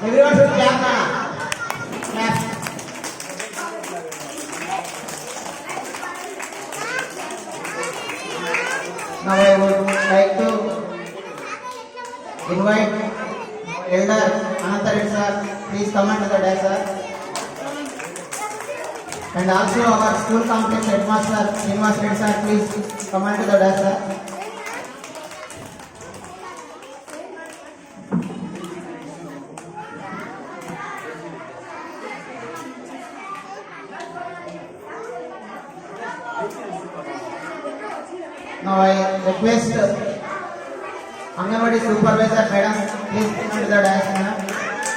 Everyone should clap now. Clap. Now I would like to invite Elder Ananthareddy sir. Please come on to the dais, sir. And also our school complex headmaster Srinivas Reddy sir. Please come on to the dais, sir. Now I request Anganwadi supervisor madam, please come to the dais, madam.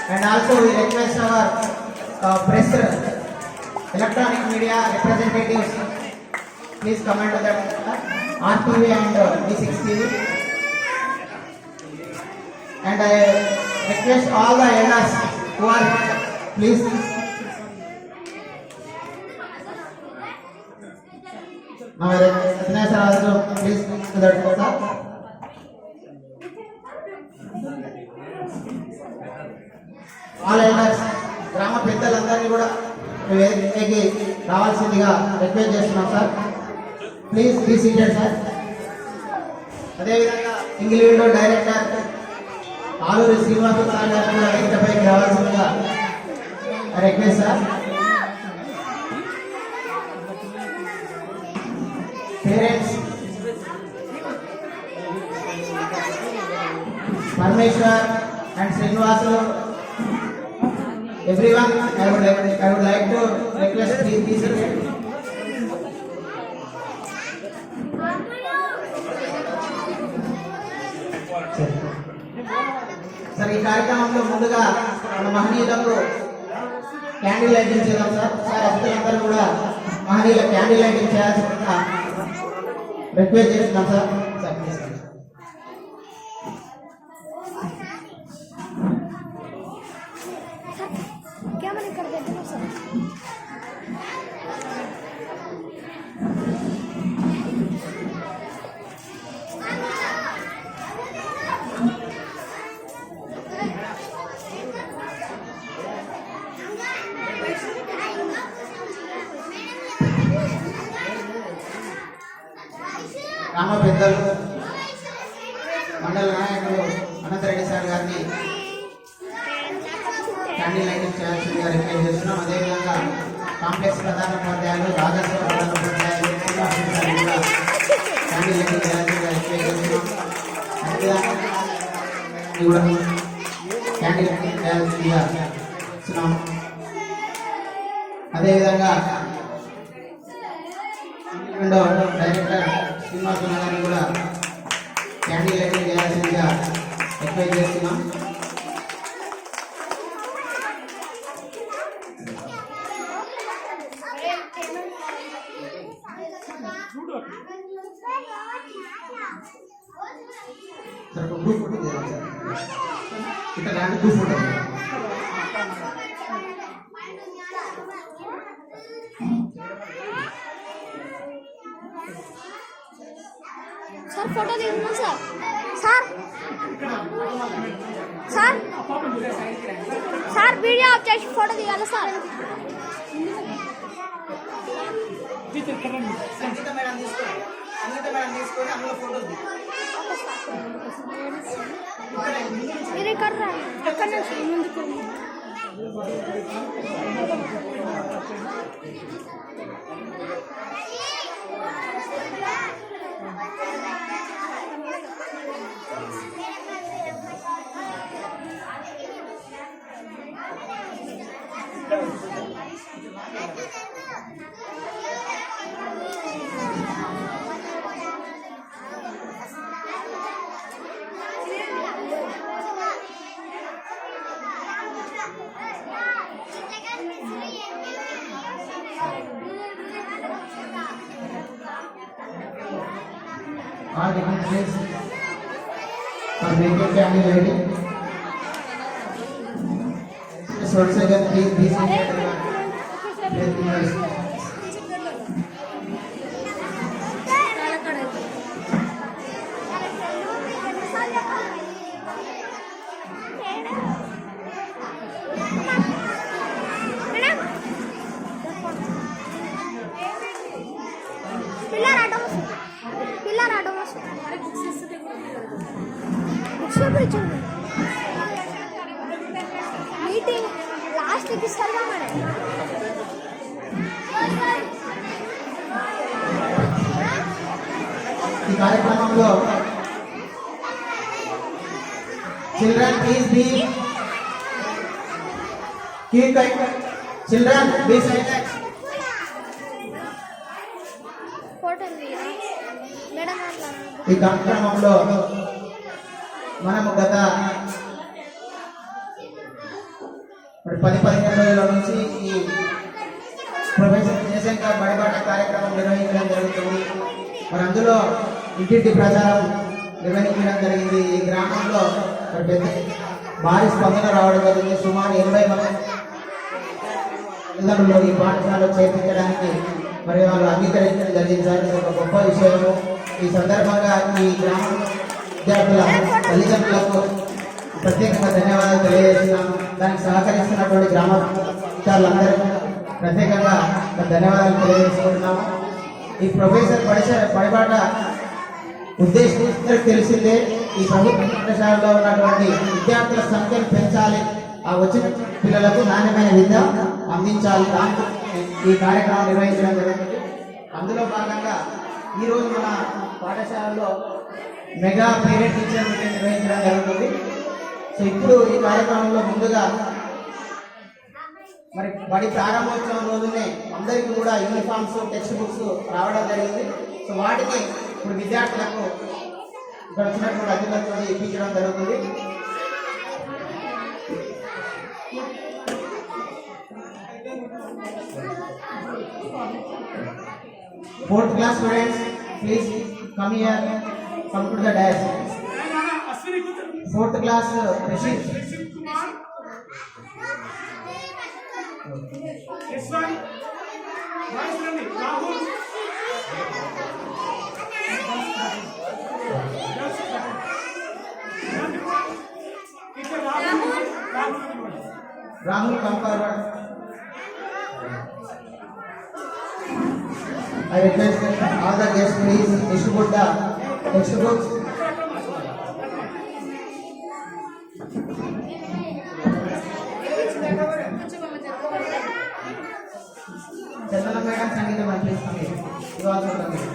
And also we request our press electronic media representatives, please come to the RTV and D6 TV. And I request all the elders who are here, please. Now I request also please to the sir. All elders గ్రామ పెద్దలందరినీ కూడా వేదికకి రావాల్సిందిగా request చేస్తున్నాం sir. Please be seated sir. అదేవిధంగా single window director Aluri Srinivasa sir garu కూడా వేదికపైకి రావాల్సిందిగా request sir. Parents Parameshwar and Srinivasa, everyone, I would like to request please be seated. Sir ఈ కార్యక్రమంలో ముందుగా మన మహనీయులకు క్యాండిల్ లైటింగ్ చేద్దాం సార్. సార్ అతిథులందరూ కూడా మహనీయుల క్యాండిల్ లైటింగ్ చేయాల్సిందిగా రిక్వెస్ట్ చేస్తున్నాం సార్. Sir please. గ్రామ పెద్దలు మండల నాయకులు అనంతరెడ్డి సార్ గారిని క్యాండిల్ లైటింగ్ చేయాల్సిందిగా రిక్వెస్ట్ చేస్తున్నాం. అదేవిధంగా కాంప్లెక్స్ ప్రధానోపాధ్యాయులు రాజస్వ ప్రధానోపాధ్యాయులు కూడా క్యాండిల్ లైటింగ్ చేయాల్సిందిగా రిక్వెస్ట్ చేస్తున్నాం. అదేవిధంగా కూడా క్యాండిల్ లైటింగ్ చేయాల్సిందిగా ఇస్తున్నాం. అదేవిధంగా డైరెక్టర్ శ్రీనివాస గారిని కూడా క్యాండిల్ లైటింగ్ చేయాల్సిందిగా రిక్వెస్ట్ చేస్తున్నాం. సార్ గ్రూప్ ఫోటో చేయాలి సార్. ఇక్కడ రాండి గ్రూప్ ఫోటో. సార్ ఫోటో తీస్తున్నా sir. Sir sir sir video of చేసి ఫోటో తీయాలి సార్. మీరు ఇక్కడ రండి. ఎక్కడ నుంచి ముందుకు All different places for making candle lighting. So once again, please be seated. Meeting last కి ఇస్తారుగా మేడం. ఈ కార్యక్రమంలో children please be keep children be silent. Photo madam ఈ కార్యక్రమంలో మనము గత 10-15 రోజుల నుంచి ఈ ప్రొఫెసర్ జయశంకర్ బడిబాట కార్యక్రమం నిర్వహించడం జరుగుతుంది. మరి అందులో ఇంటింటి ప్రచారం నిర్వహించడం జరిగింది. ఈ గ్రామంలో మరి పెద్ద భారీ స్పందన రావడం జరిగింది. సుమారు 80 మంది తల్లిదండ్రులు ఈ పాఠశాలలో చేర్పించడానికి మరి వాళ్ళు అంగీకరించడం జరిగింది సార్. ఇది ఒక గొప్ప విషయము. ఈ సందర్భంగా ఈ గ్రామ విద్యార్థుల తల్లిదండ్రులకు ప్రత్యేకంగా ధన్యవాదాలు తెలియజేస్తున్నాము. దానికి సహకరిస్తున్నటువంటి గ్రామ విద్యార్థులందరికీ ప్రత్యేకంగా ధన్యవాదాలు తెలియజేసుకుంటున్నాము. ఈ ప్రొఫెసర్ బడిబాట ఉద్దేశం అందరికీ తెలిసిందే. ఈ ప్రభుత్వ పాఠశాలలో ఉన్నటువంటి విద్యార్థుల సంఖ్యను పెంచాలి, ఆ వచ్చిన పిల్లలకు నాణ్యమైన విద్య అందించాలి. దానికి ఈ కార్యక్రమం నిర్వహించడం జరుగుతుంది. అందులో భాగంగా ఈరోజు మన పాఠశాలలో మెగా పేరెంట్ టీచర్ మీటింగ్ నిర్వహించడం జరుగుతుంది. సో ఇప్పుడు ఈ కార్యక్రమంలో ముందుగా మరి బడి ప్రారంభోత్సవం రోజునే అందరికీ కూడా యూనిఫామ్స్, టెక్స్ట్ బుక్స్ రావడం జరిగింది. సో వాటిని ఇప్పుడు విద్యార్థులకు ఇక్కడ వచ్చినటువంటి అధికారులతో ఇప్పించడం జరుగుతుంది. Fourth class students, please come here, come to the dais. Fourth class, Rashid. This one, nice running, Rahul. Rahul, come forward. I request all the guests please distribute the textbooks. Chandana madam, Sangeeta ma'am, please come here. You also come here.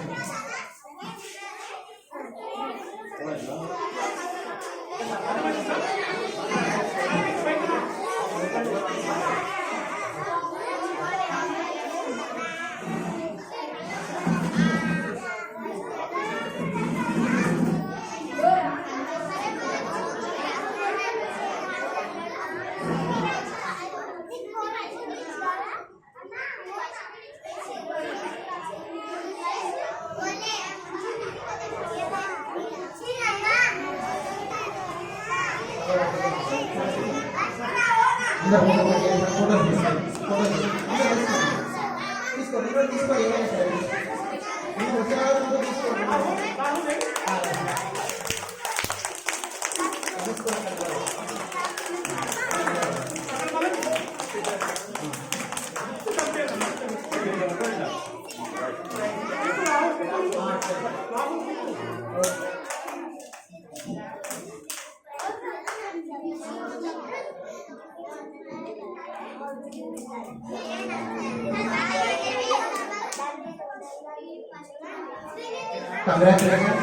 Congratulations.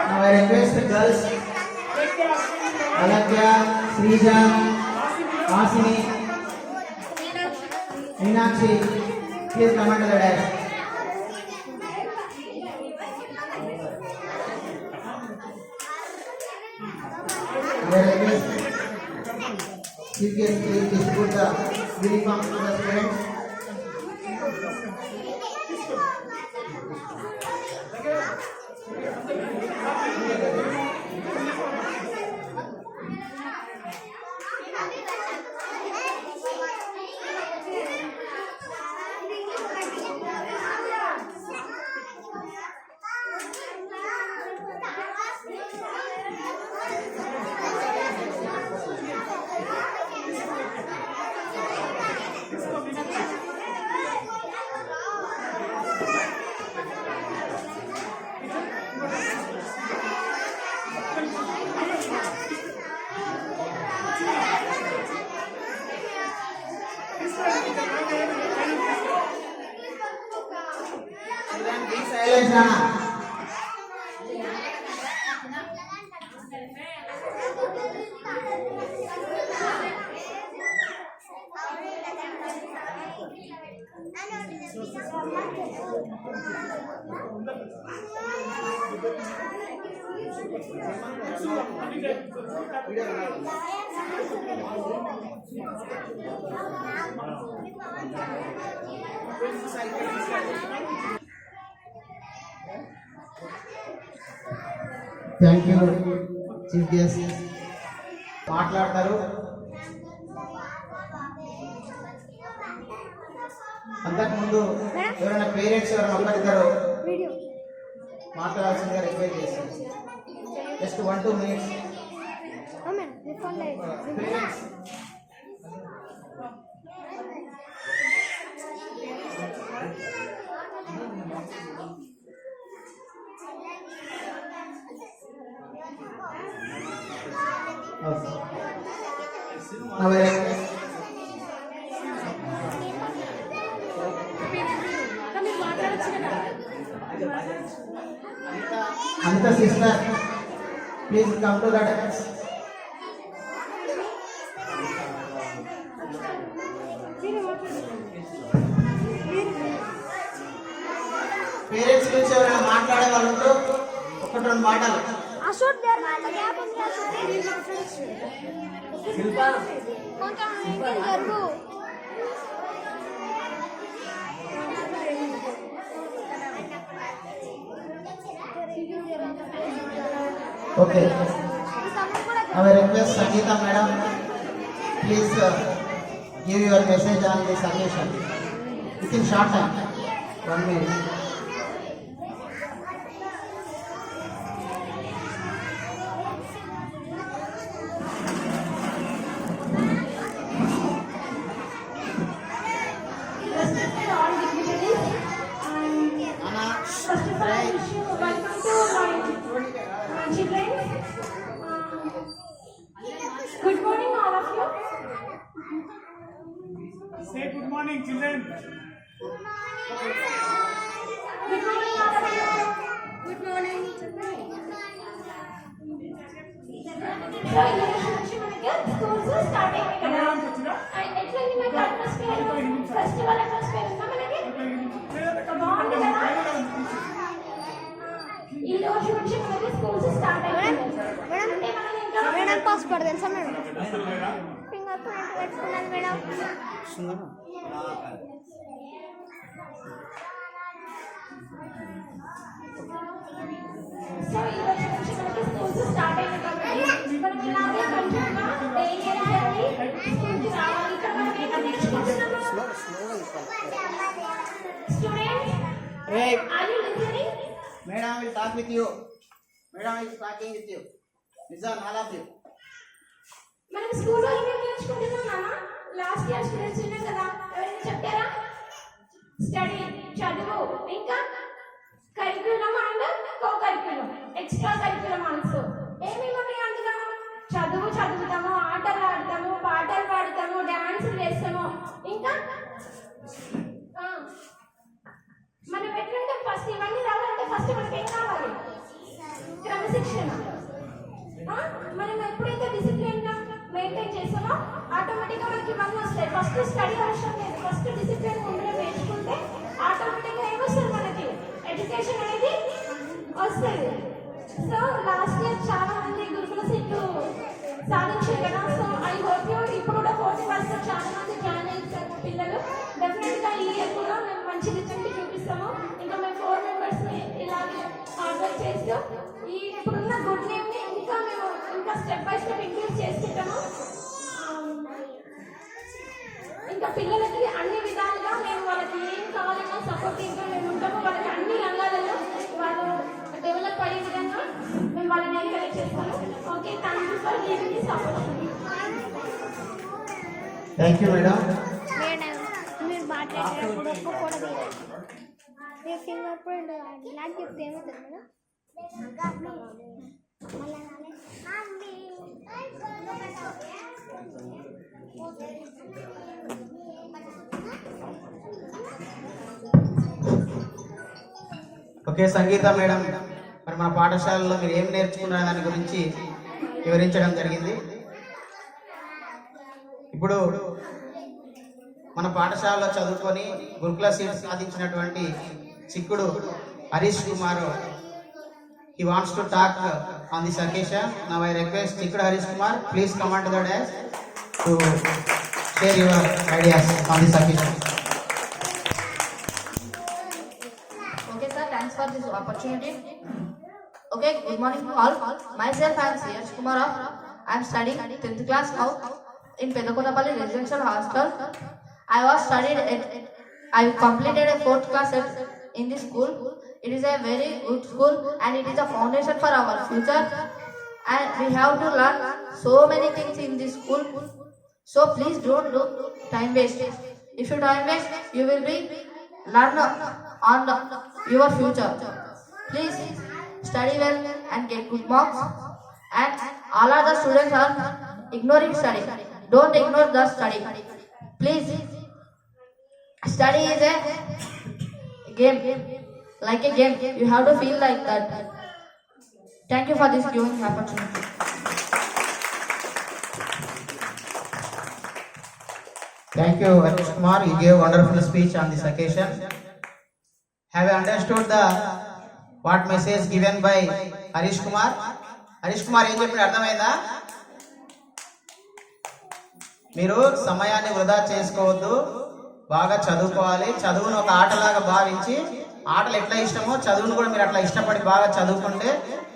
Now I request the girls, Alakya, Srija, Asini, Meenakshi, please come onto the dais. I request chief guest please distribute the uniforms to the students. Children, be silent, Nana. Thank you chief guest. మాట్లాడతారు. అంతకుముందు ఎవరైనా parents ఎవరైనా ఒకరిద్దరు video మాట్లాడాల్సిందిగా request చేస్తాను. Just 1-2 minutes. Amman me phone light parents Anita sister, please come to the dance. Parents గురించి ఎవరైనా మాట్లాడే వాళ్ళు ఉంటూ 1-2 మాటలు. అశోక్ దేర్ గ్యాప్ ఉంది కొంచెం వెహికల్ జరుగు. Okay. I will request Sangeeta madam, please give your message on this occasion within short time, 1 minute. Respected all dignitaries, Anna, first of all, I wish you welcome to my children. Good morning, all of you. Say good morning, children. Good morning, all of you. Good morning. So, ఈ రోజు నుంచి మనకి schools start అయ్యాయి కదా. ఎట్లా ఉంది మీకు atmosphere? Festival atmosphere ఉందా మనకి? బాగుంది కదా. ఈ రోజు నుంచి మనకి స్కూల్స్ స్టార్ట్ అయ్యాయి. అంటే మనం ఇంకా మేడం పాస్పోర్ట్ తెలుసా మేడం? ఫింగర్ ప్రింట్ పెట్టుకున్నాను మేడం. సో ఈ రోజు నుంచి మనకి స్కూల్స్ స్టార్ట్ అయ్యాయి కాబట్టి మనం ఇలాగే కంటిన్యూగా డైలీ చేయాలి. స్కూల్కి రావాలి. ఇక్కడ మనం ఏం నేర్చుకుంటున్నాము? Students, Hey, are you listening? madam will talk with you. Madam is talking with you. Listen, all of you. మనం స్కూల్లో ఏమేమి నేర్చుకుంటున్నాం నాన్న? లాస్ట్ ఇయర్ స్టూడెంట్స్ ఉన్నాం కదా, ఎవరైనా చెప్పారా? స్టడీ, చదువు, ఇంకా curriculum and co curriculum, extra curriculum also. ఏమేమి ఉన్నాయి అందులో? చదువు చదువుతాము, ఆటలు ఆడతాము, పాటలు పాడతాము, డాన్సులు వేస్తాము, ఇంకా మనం ఎట్లంటే ఫస్ట్ ఇవన్నీ రావాలంటే ఫస్ట్ మనకి ఏం కావాలి? క్రమశిక్షణ. మనం ఎప్పుడైతే డిసిప్లిన్ గా మెయింటైన్ చేస్తామో ఆటోమేటిక్గా మనకి ఇవన్నీ వస్తాయి. ఫస్ట్ స్టడీ అవసరం లేదు, ఫస్ట్ డిసిప్లిన్ ఉండడం నేర్చుకుంటే ఆటోమేటిక్గా ఏమొస్తుంది మనకి? ఎడ్యుకేషన్ అనేది వస్తుంది. సో లాస్ట్ ఇయర్ చాలా మంది గురుకుల సీట్లు సాధించారు కదా. సో ఐ హోప్ యూ ఇప్పుడు కూడా 4th క్లాస్ లో చాలా మంది జాయిన్ అయ్యారు పిల్లలు. డెఫినెట్ గా ఈ ఇయర్ కూడా మేము మంచి రిజల్ట్ చూపిస్తాము. ఇంకా మేము 4 మెంబర్స్ ని ఇలాగే హార్డ్ వర్క్ చేస్తూ ఈ ఇప్పుడున్న గుడ్ నేమ్ ని ఇంకా స్టెప్ బై స్టెప్ ఇంక్రీజ్ చేసుకుంటాము. ఇంకా పిల్లలకి అన్ని విధాలుగా మేము వాళ్ళకి ఏం కావాలన్నా సపోర్టివ్ గా మేము ఉంటాము. వాళ్ళకి అన్ని రంగాలలో వాళ్ళు డెవలప్ అయ్యే విధంగా మేము వాళ్ళని ఎంకరేజ్ చేస్తాము. Okay, thank you for giving the support. Thank you, madam. Madam మీరు మాట్లాడేటప్పుడు ఒప్పుకోవడం మీ ఫింగర్ ప్రింట్ నాకు చెప్తే ఏమవుతుంది మేడం? ఓకే సంగీత మేడం, మరి మన పాఠశాలలో మీరు ఏం నేర్చుకున్న దాని గురించి వివరించడం జరిగింది. ఇప్పుడు మన పాఠశాలలో చదువుకొని గురుకుల సీట్ సాధించినటువంటి చిక్కుడు Harish Kumar, he wants to talk on this occasion. Now I request Chikkudu Harish Kumar, please come onto the dais to share your ideas on this occasion. Okay, sir. Thanks for this opportunity. Okay, good morning to all. Myself, I am Harish Kumar. I am studying 10th class now in Pedakonapalli Residential Hostel. I completed a 4th class in this school. It is a very good school and it is a foundation for our future. And we have to learn so many things in this school. So please don't do time waste. If you time waste, you will be learn on your future. Please study well and get good marks. And all other students are ignoring study. Don't ignore the study. Please, study is a game. Like a game, you have to feel like that. Thank you for this giving opportunity. Thank you, Harish Kumar. You gave wonderful speech on this occasion. Have you understood the what message given by Harish Kumar? Harish Kumar ఏం చెప్పిన అర్థమైందా? మీరు సమయాన్ని వృధా చేసుకోవద్దు, బాగా చదువుకోవాలి. చదువును ఒక ఆటలాగా భావించి, ఆటలు ఎట్లా ఇష్టమో చదువును కూడా మీరు అట్లా ఇష్టపడి బాగా చదువుకుంటే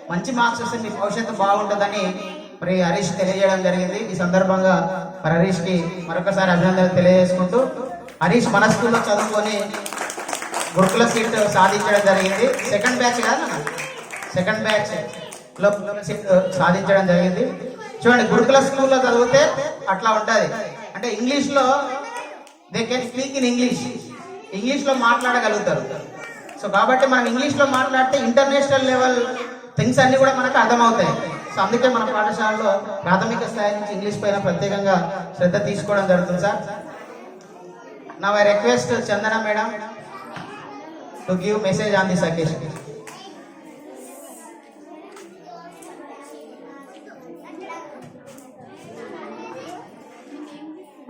మంచి మార్క్స్ వస్తే మీ భవిష్యత్తు బాగుంటుందని మరి హరీష్ తెలియజేయడం జరిగింది. ఈ సందర్భంగా మరి హరీష్కి మరొకసారి అభినందనలు తెలియజేసుకుంటూ, హరీష్ మన స్కూల్లో చదువుకొని గురుకుల సీట్ సాధించడం జరిగింది. సెకండ్ బ్యాచ్ లో సీట్ సాధించడం జరిగింది. చూడండి, గురుకుల స్కూల్లో చదివితే అట్లా ఉంటుంది. అంటే ఇంగ్లీష్లో దే కెన్ స్పీక్ ఇన్ ఇంగ్లీష్లో మాట్లాడగలుగుతారు. సో కాబట్టి మనం ఇంగ్లీష్లో మాట్లాడితే ఇంటర్నేషనల్ లెవెల్ థింగ్స్ అన్ని కూడా మనకు అర్థమవుతాయి. సో అందుకే మన పాఠశాలలో ప్రాథమిక స్థాయి నుంచి ఇంగ్లీష్ పైన ప్రత్యేకంగా శ్రద్ధ తీసుకోవడం జరుగుతుంది sir. Now I request Chandana madam to give message on this occasion.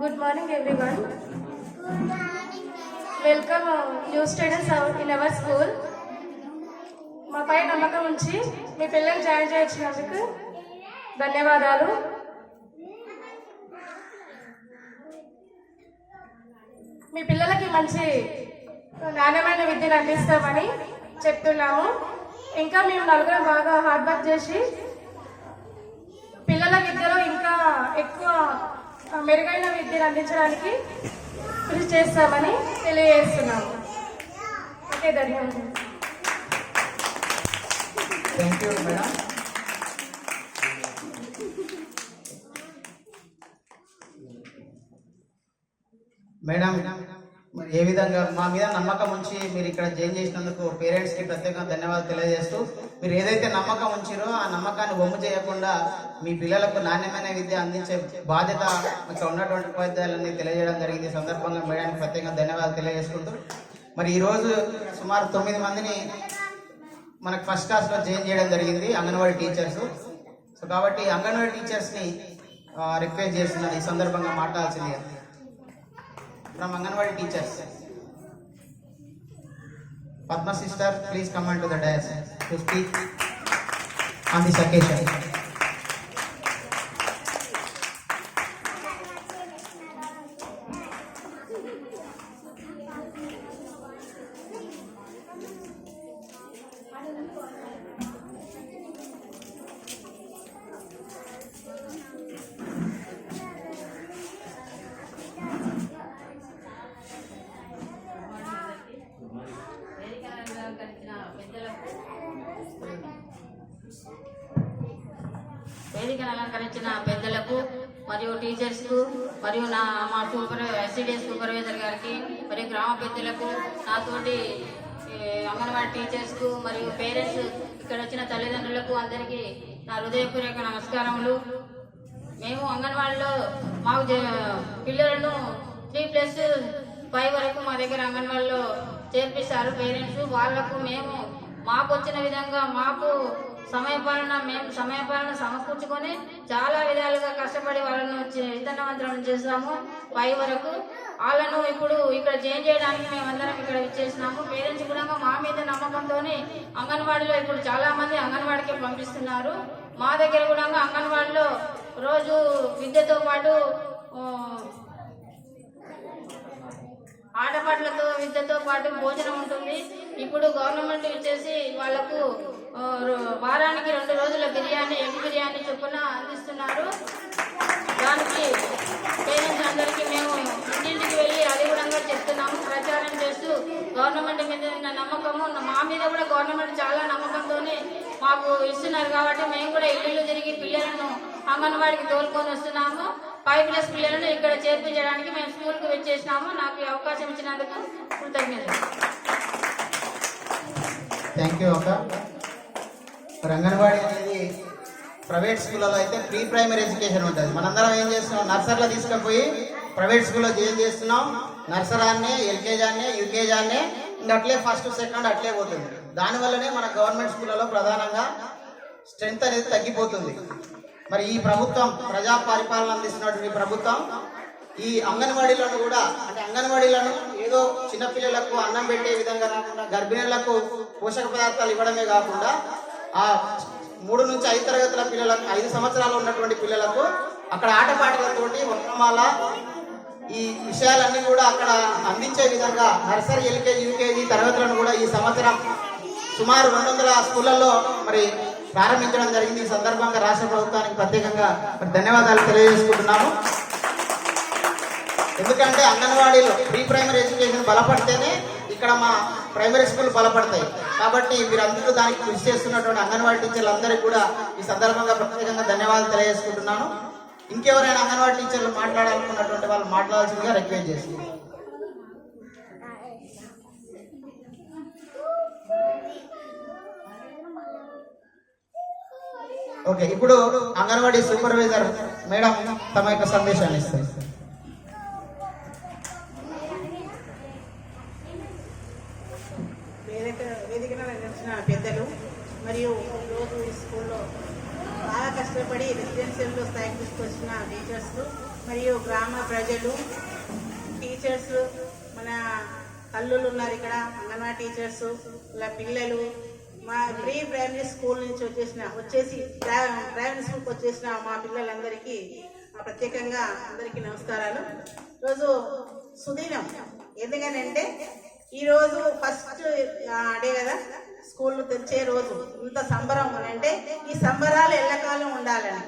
Good morning everyone. Welcome new students in our school. మా పై నమ్మకం ఉంచి మీ పిల్లల్ని జాయిన్ చేయించినందుకు ధన్యవాదాలు. మీ పిల్లలకి మంచి నాణ్యమైన విద్యను అందిస్తామని చెప్తున్నాము. ఇంకా మేము నలుగురం బాగా హార్డ్ వర్క్ చేసి పిల్లల విద్యలో ఇంకా ఎక్కువ మెరుగైన విద్యను అందించడానికి కృషి చేస్తామని తెలియజేస్తున్నాము. ఓకే, ధన్యవాదాలు. Thank you madam. మేడం, మరి ఏ విధంగా మా మీద నమ్మకం ఉంచి మీరు ఇక్కడ జాయిన్ చేసినందుకు పేరెంట్స్కి ప్రత్యేకంగా ధన్యవాదాలు తెలియజేస్తూ, మీరు ఏదైతే నమ్మకం ఉంచారో ఆ నమ్మకాన్ని వమ్ము చేయకుండా మీ పిల్లలకు నాణ్యమైన విద్య అందించే బాధ్యత ఇక్కడ ఉన్నటువంటి ఉపాధ్యాయులన్నీ తెలియజేయడం జరిగింది. ఈ సందర్భంగా మేడానికి ప్రత్యేకంగా ధన్యవాదాలు తెలియజేసుకుంటూ, మరి ఈరోజు సుమారు 9 మందిని మనకు ఫస్ట్ క్లాస్లో జాయిన్ చేయడం జరిగింది, అంగన్వాడీ టీచర్స్. సో కాబట్టి అంగన్వాడీ టీచర్స్ని రిక్వెస్ట్ చేస్తున్నాను ఈ సందర్భంగా మాట్లాడాల్సింది. From Anganwadi teachers, Padma sister, please come onto the dais to speak on this occasion. వేదికను అలంకరించిన పెద్దలకు మరియు టీచర్స్కు మరియు మా ఎస్సీడీఎస్ సూపర్వైజర్ గారికి మరియు గ్రామ పెద్దలకు, నాతోటి అంగన్వాడీ టీచర్స్కు మరియు పేరెంట్స్, ఇక్కడ వచ్చిన తల్లిదండ్రులకు అందరికీ నా హృదయపూర్వక నమస్కారములు. మేము అంగన్వాడీలో మాకు పిల్లలను 3+5 వరకు మా దగ్గర అంగన్వాడీలో చేర్పిస్తారు పేరెంట్స్. వాళ్లకు మేము మాకు వచ్చిన విధంగా మాకు మేము సమయపాలన సమకూర్చుకొని చాలా విధాలుగా కష్టపడి వాళ్ళను చైతన్యవంతులను చేస్తాము. 5 వరకు వాళ్ళను ఇప్పుడు ఇక్కడ జాయిన్ చేయడానికి మేమందరం ఇక్కడ ఇచ్చేసినాము. పేరెంట్స్ కూడా మా మీద నమ్మకంతో అంగన్వాడీలో ఇప్పుడు చాలా మంది అంగన్వాడికి పంపిస్తున్నారు. మా దగ్గర కూడా అంగన్వాడీలో రోజు విద్యతో పాటు ఆటపాటలతో విద్యతో పాటు భోజనం ఉంటుంది. ఇప్పుడు గవర్నమెంట్ ఇచ్చేసి వాళ్ళకు వారానికి 2 రోజుల బిర్యానీ, ఎగ్ బిర్యానీ చొప్పున అందిస్తున్నారు. దానికి పేరెంట్స్ అందరికీ మేము ఇంటింటికి వెళ్ళి అది కూడా చెప్తున్నాము, ప్రచారం చేస్తూ గవర్నమెంట్ మీద ఉన్న నమ్మకము, మా మీద కూడా గవర్నమెంట్ చాలా నమ్మకంతో మాకు ఇస్తున్నారు. కాబట్టి మేము కూడా ఇల్లు తిరిగి పిల్లలను అంగన్వాడికి తోలుకొని వస్తున్నాము. 5+ పిల్లలను ఇక్కడ చేర్పించడానికి మేము స్కూల్కి వచ్చేసినాము. నాకు ఈ అవకాశం ఇచ్చినందుకు కృతజ్ఞతలు. థ్యాంక్ యూ అక్క. అంగన్వాడీ అనేది ప్రైవేట్ స్కూళ్ళలో అయితే ప్రీ ప్రైమరీ ఎడ్యుకేషన్ ఉంటుంది. మనందరం ఏం చేస్తున్నాం, నర్సరీలో తీసుకుపోయి ప్రైవేట్ స్కూల్లో జాయిన్ చేస్తున్నాం. నర్సరాన్ని, ఎల్కేజాన్ని, యూకేజాన్ని ఇంకా అట్లే ఫస్ట్ సెకండ్ అట్లే పోతుంది. దానివల్లనే మన గవర్నమెంట్ స్కూళ్ళలో ప్రధానంగా స్ట్రెంత్ అనేది తగ్గిపోతుంది. మరి ఈ ప్రభుత్వం ప్రజా పరిపాలన అందిస్తున్నటువంటి ప్రభుత్వం ఈ అంగన్వాడీలను కూడా, అంటే అంగన్వాడీలను ఏదో చిన్నపిల్లలకు అన్నం పెట్టే విధంగా కాకుండా గర్భిణులకు పోషక పదార్థాలు ఇవ్వడమే కాకుండా ఆ 3 నుంచి 5 తరగతుల పిల్లలకు, 5 సంవత్సరాలు ఉన్నటువంటి పిల్లలకు అక్కడ ఆటపాటలతోటి వర్ణమాల ఈ విషయాలన్నీ కూడా అక్కడ అందించే విధంగా నర్సరీ, ఎల్కేజీ, యూకేజీ తరగతులను కూడా ఈ సంవత్సరం సుమారు 200 స్కూళ్ళల్లో మరి ప్రారంభించడం జరిగింది. ఈ సందర్భంగా రాష్ట్ర ప్రభుత్వానికి ప్రత్యేకంగా ధన్యవాదాలు తెలియజేసుకుంటున్నాము. ఎందుకంటే అంగన్వాడీలో ప్రీ ప్రైమరీ ఎడ్యుకేషన్ బలపడితేనే ఇక్కడ మా ప్రైమరీ స్కూల్ బలపడతాయి. కాబట్టి మీరందరూ దానికి కృషి చేస్తున్నటువంటి అంగన్వాడీ టీచర్లు అందరికీ కూడా ఈ సందర్భంగా ప్రత్యేకంగా ధన్యవాదాలు తెలియజేసుకుంటున్నాను. ఇంకెవరైనా అంగన్వాడీ టీచర్లు మాట్లాడాలనుకున్నటువంటి వాళ్ళు మాట్లాడాల్సిందిగా రిక్వెస్ట్ చేస్తున్నాను. ఓకే, ఇప్పుడు అంగన్వాడీ సూపర్వైజర్ మేడం తమ యొక్క సందేశాన్ని ఇస్తారు. వేదికన నిర్వహించిన పెద్దలు మరియు ఈరోజు ఈ స్కూల్లో బాగా కష్టపడి రెసిడెన్షియల్లో స్థాయికి తీసుకొచ్చిన టీచర్స్ మరియు గ్రామ ప్రజలు, టీచర్స్, మన తల్లులు ఉన్నారు ఇక్కడ, అంగన్వాడీ టీచర్స్, ఇలా పిల్లలు, మా ప్రీ ప్రైమరీ స్కూల్ నుంచి వచ్చేసి ప్రైమరీ స్కూల్కి వచ్చేసిన మా పిల్లలందరికీ ప్రత్యేకంగా అందరికీ నమస్కారాలు. ఈరోజు సుదినం, ఎందుకనంటే ఈరోజు ఫస్ట్ డే కదా, స్కూల్ తెచ్చే రోజు. ఇంత సంబరం అని అంటే ఈ సంబరాలు ఎల్లకాలం ఉండాలని.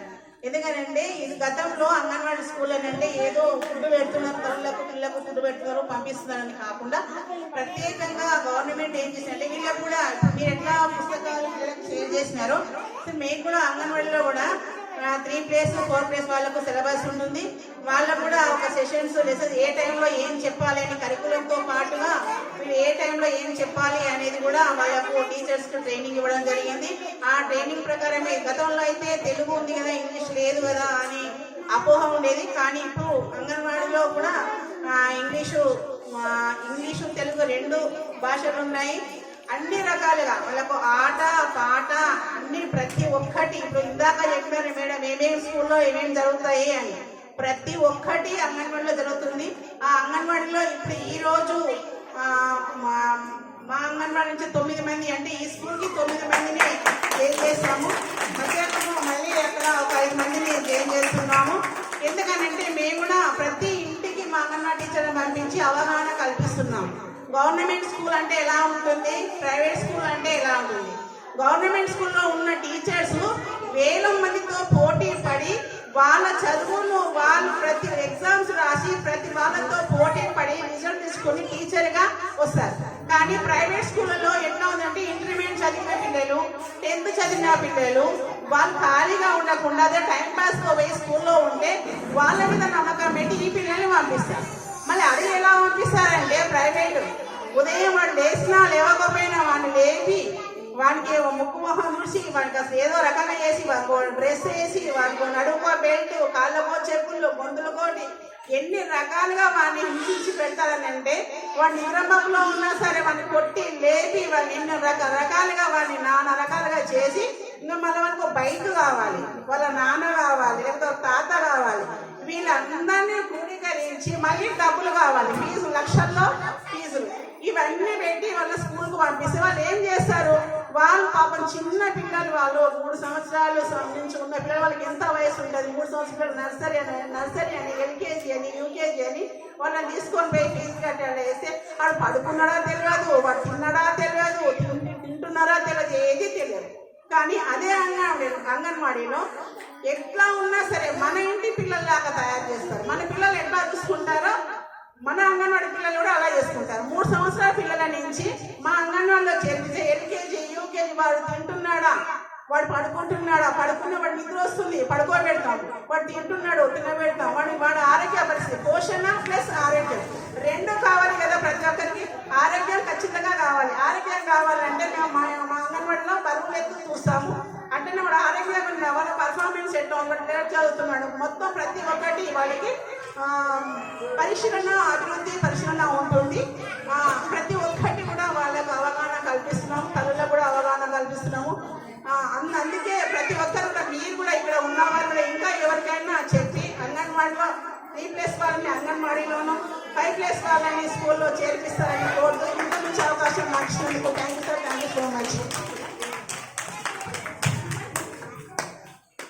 ఎందుకనంటే ఇది గతంలో అంగన్వాడీ స్కూల్ అని అంటే ఏదో ఫుడ్ పెడుతున్నారు, తల్లులకు పిల్లలకు ఫుడ్ పెడుతున్నారు, పంపిస్తున్నారని కాకుండా ప్రత్యేకంగా గవర్నమెంట్ ఏం చేసిందంటే వీళ్ళకు కూడా మీరు ఎట్లా పుస్తకాలు పిల్లలకు షేర్ చేసినారో మీకు కూడా అంగన్వాడీలో కూడా 3+, 4+ వాళ్ళకు సిలబస్ ఉంటుంది. వాళ్ళకు కూడా ఒక సెషన్స్ లెసన్స్ ఏ టైంలో ఏం చెప్పాలి అని కరికులంతో పాటుగా వీళ్ళు ఏ టైంలో ఏం చెప్పాలి అనేది కూడా వాళ్ళకు టీచర్స్కి ట్రైనింగ్ ఇవ్వడం జరిగింది. ఆ ట్రైనింగ్ ప్రకారమే గతంలో అయితే తెలుగు ఉంది కదా, ఇంగ్లీష్ లేదు కదా అని అపోహ ఉండేది. కానీ ఇప్పుడు అంగన్వాడీలో కూడా ఇంగ్లీషు, తెలుగు 2 భాషలు ఉన్నాయి. అన్ని రకాలుగా వాళ్ళకు ఆట పాట అన్ని ప్రతి ఒక్కటి, ఇప్పుడు ఇందాక చెప్పారు మేడం ఏమేమి స్కూల్లో ఏమేమి జరుగుతాయి అని, ప్రతి ఒక్కటి అంగన్వాడీలో జరుగుతుంది. ఆ అంగన్వాడీలో ఇప్పుడు ఈరోజు మా అంగన్వాడీ నుంచి 9 మంది, అంటే ఈ స్కూల్కి 9 మందిని జాయిన్ చేస్తాము. మధ్యాహ్నం మళ్ళీ అక్కడ ఒక 5 మందిని జాయిన్ చేస్తున్నాము. ఎందుకనంటే మేము కూడా ప్రతి ఇంటికి మా అంగన్వాడీ టీచర్ని పంపించి అవగాహన కల్పిస్తున్నాము. గవర్నమెంట్ స్కూల్ అంటే ఎలా ఉంటుంది, ప్రైవేట్ స్కూల్ అంటే ఎలా ఉంటుంది. గవర్నమెంట్ స్కూల్లో ఉన్న టీచర్స్ వేల మందితో పోటీ పడి వాళ్ళ చదువును వాళ్ళు ప్రతి ఎగ్జామ్స్ రాసి ప్రతి వాళ్ళతో పోటీ పడి రిజల్ట్ తీసుకొని టీచర్గా వస్తారు. కానీ ప్రైవేట్ స్కూళ్ళలో ఎట్లా ఉందంటే ఇంటర్మీడియట్ చదివిన పిల్లలు, 10th చదివిన పిల్లలు వాళ్ళు ఖాళీగా ఉండకుండా అదే టైం పాస్తో పోయి స్కూల్లో ఉంటే వాళ్ళ మీద నమ్మకం పెట్టి ఈ పిల్లల్ని పంపిస్తారు. మళ్ళీ అది ఎలా పంపిస్తారంటే ప్రైవేట్ ఉదయం వాడు లేచినా లేవకపోయినా వాడిని లేపి వానికి ముక్కు మొహం చూసి వాడికి అసలు ఏదో రకంగా చేసి వాడికి డ్రెస్ వేసి వాడికి నడుముకో బెల్ట్, కాళ్ళకో చెప్పులు, గొంతులకోటి ఎన్ని రకాలుగా వాడిని హింసించి పెడతారని అంటే వాడిని నిద్రమగ్గులో ఉన్నా సరే వాడిని కొట్టి లేపి వాడిని ఎన్ని రకరకాలుగా వాడిని నానా రకాలుగా చేసి ఇంకా మళ్ళీ వాళ్ళకి బైక్ కావాలి, వాళ్ళ నాన్న కావాలి, లేకపోతే తాత కావాలి, వీళ్ళందరినీ క్రోడీకరించి మళ్ళీ డబ్బులు కావాలి, ఫీజు లక్షల్లో ఫీజులు ఇవన్నీ పెట్టి వాళ్ళ స్కూల్కు పంపిస్తే వాళ్ళు ఏం చేస్తారు? వాళ్ళు పాపం చిన్న పిల్లలు, వాళ్ళు 3 సంవత్సరాలు నుంచి ఉన్న పిల్లలు, వాళ్ళకి ఎంత వయసు ఉంటుంది? 3 సంవత్సరాలు నర్సరీ అని ఎల్కేజీ అని యూకేజీ అని వాళ్ళని తీసుకొని పోయి ఫీజు కట్టాడు వేస్తే వాడు పడుకున్నాడా తెలియదు, వాడు తిన్నాడా తెలియదు, తింటున్నారా తెలియదు, ఏది తెలియదు. కానీ అదే అంగన్వాడీలో ఎట్లా ఉన్నా సరే మన ఇంటి పిల్లల్లాగా తయారు చేస్తారు. మన పిల్లలు ఎట్లా చూసుకుంటారో మన అంగన్వాడీ పిల్లలు కూడా అలా చేసుకుంటారు. 3 సంవత్సరాల పిల్లల నుంచి మా అంగన్వాడీలో చేర్పితే ఎల్కేజీ యూకేజీ వాడు తింటున్నాడా, వాడు పడుకుంటున్నాడా, పడుకున్న వాడు నిద్ర వస్తుంది పడుకోబెడతాం, వాడు తింటున్నాడు తినబెడతాం, వాడు ఆరోగ్య పరిస్థితి, పోషణ ప్లస్ ఆరోగ్యం 2 కావాలి కదా ప్రతి ఒక్కరికి. ఆరోగ్యం ఖచ్చితంగా కావాలి. ఆరోగ్యం కావాలంటే మేము మా అంగన్వాడీలో బరువులు ఎత్తు చూస్తాము. అంటే వాడు ఆరోగ్యంగా ఉన్న వాళ్ళ పర్ఫార్మెన్స్ ఎట్లా ఒకటి చదువుతున్నాడు, మొత్తం ప్రతి ఒక్కటి వాళ్ళకి పరిశీలన, అభివృద్ధి పరిశీలన ఉంటుంది. ప్రతి ఒక్కటి కూడా వాళ్ళకు అవగాహన కల్పిస్తున్నాము, తల్లులకు కూడా అవగాహన కల్పిస్తున్నాము. అందుకే ప్రతి ఒక్కరు కూడా మీరు కూడా ఇక్కడ ఉన్న వాళ్ళు కూడా ఇంకా ఎవరికైనా చెప్పి అంగన్వాడీలో 3+ వాళ్ళని అంగన్వాడీలోనూ 5+ వాళ్ళని స్కూల్లో చేర్పిస్తారని కోరుతూ ఇంత నుంచి అవకాశం మార్చినందుకు thank you sir, thank you so much.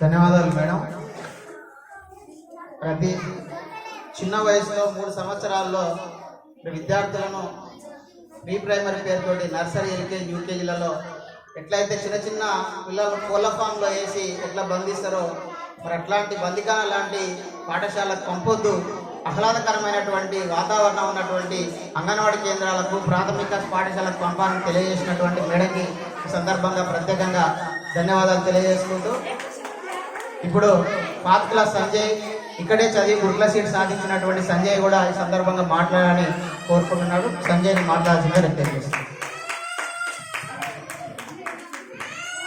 ధన్యవాదాలు మేడం. ప్రతి చిన్న వయసులో 3 సంవత్సరాల్లో విద్యార్థులను ప్రీ ప్రైమరీ పేరుతోటి నర్సరీ, ఎల్కేజీ, యూకేజీలలో ఎట్లయితే చిన్న చిన్న పిల్లలు కోళ్ళ ఫామ్లో వేసి ఎట్లా బంధిస్తారో మరి అట్లాంటి బందికాన లాంటి పాఠశాలకు పంపొద్దు. ఆహ్లాదకరమైనటువంటి వాతావరణం ఉన్నటువంటి అంగన్వాడీ కేంద్రాలకు, ప్రాథమిక పాఠశాలకు పంపాలని తెలియజేసినటువంటి మేడంకి ఈ సందర్భంగా ప్రత్యేకంగా ధన్యవాదాలు తెలియజేసుకుంటూ ఇప్పుడు 4th క్లాస్ సంజయ్, ఇక్కడే చదివి గుడ్ల సీట్ సాధించినటువంటి సంజయ్ కూడా ఈ సందర్భంగా మాట్లాడాలని కోరుకుంటున్నాడు. సంజయ్ని మాట్లాడాల్సిందిగా రిక్వెస్ట్ చేస్తున్నాను.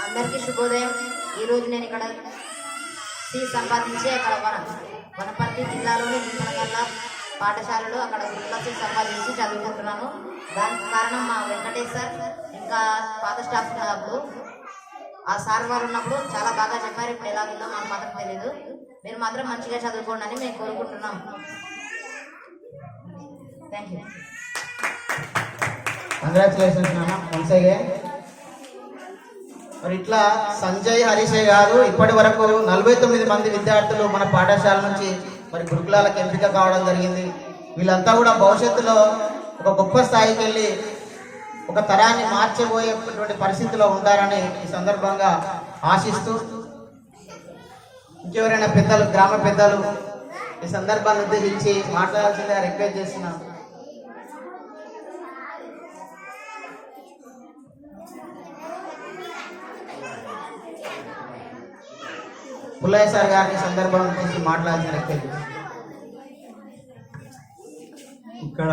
అందరికీ శుభోదయం. ఈరోజు నేను ఇక్కడ సీట్ సంపాదించి అక్కడ వనపర్తి జిల్లాలోని నిమ్మనగల్ల పాఠశాలలో అక్కడ గుడ్ల సీట్ సంపాదించి చదువుకుంటున్నాను. దానికి కారణం మా వెంకటేష్ సార్, ఇంకా పాత స్టాఫ్ ఉన్నప్పుడు ఆ సార్ వారు ఉన్నప్పుడు చాలా బాగా చెప్పారు. ఇప్పుడు ఎలా ఉందో మాకు మాత్రం తెలియదు. మీరు మాత్రం మంచిగా చదువుకోండి అని మేము కోరుకుంటున్నాం. Thank you. కంగ్రాచులేషన్స్ నాన్న వన్స్ అగైన్. మరి ఇట్లా సంజయ్, హరీషే గారు ఇప్పటి వరకు 49 మంది విద్యార్థులు మన పాఠశాల నుంచి మరి గురుకులాలకు ఎంపిక కావడం జరిగింది. వీళ్ళంతా కూడా భవిష్యత్తులో ఒక గొప్ప స్థాయికి వెళ్ళి ఒక తరాన్ని మార్చబోయేటువంటి పరిస్థితిలో ఉంటారని ఈ సందర్భంగా ఆశిస్తూ ఇంకెవరైనా పెద్దలు, గ్రామ పెద్దలు ఈ సందర్భాన్ని ఉద్దేశించి మాట్లాడాల్సిందిగా రిక్వెస్ట్ చేస్తున్నాను. పుల్లయ్య సార్ గారిని సందర్భం గురించి మాట్లాడాల్సిన రిక్వెస్ట్ చేస్తున్నాను. ఇక్కడ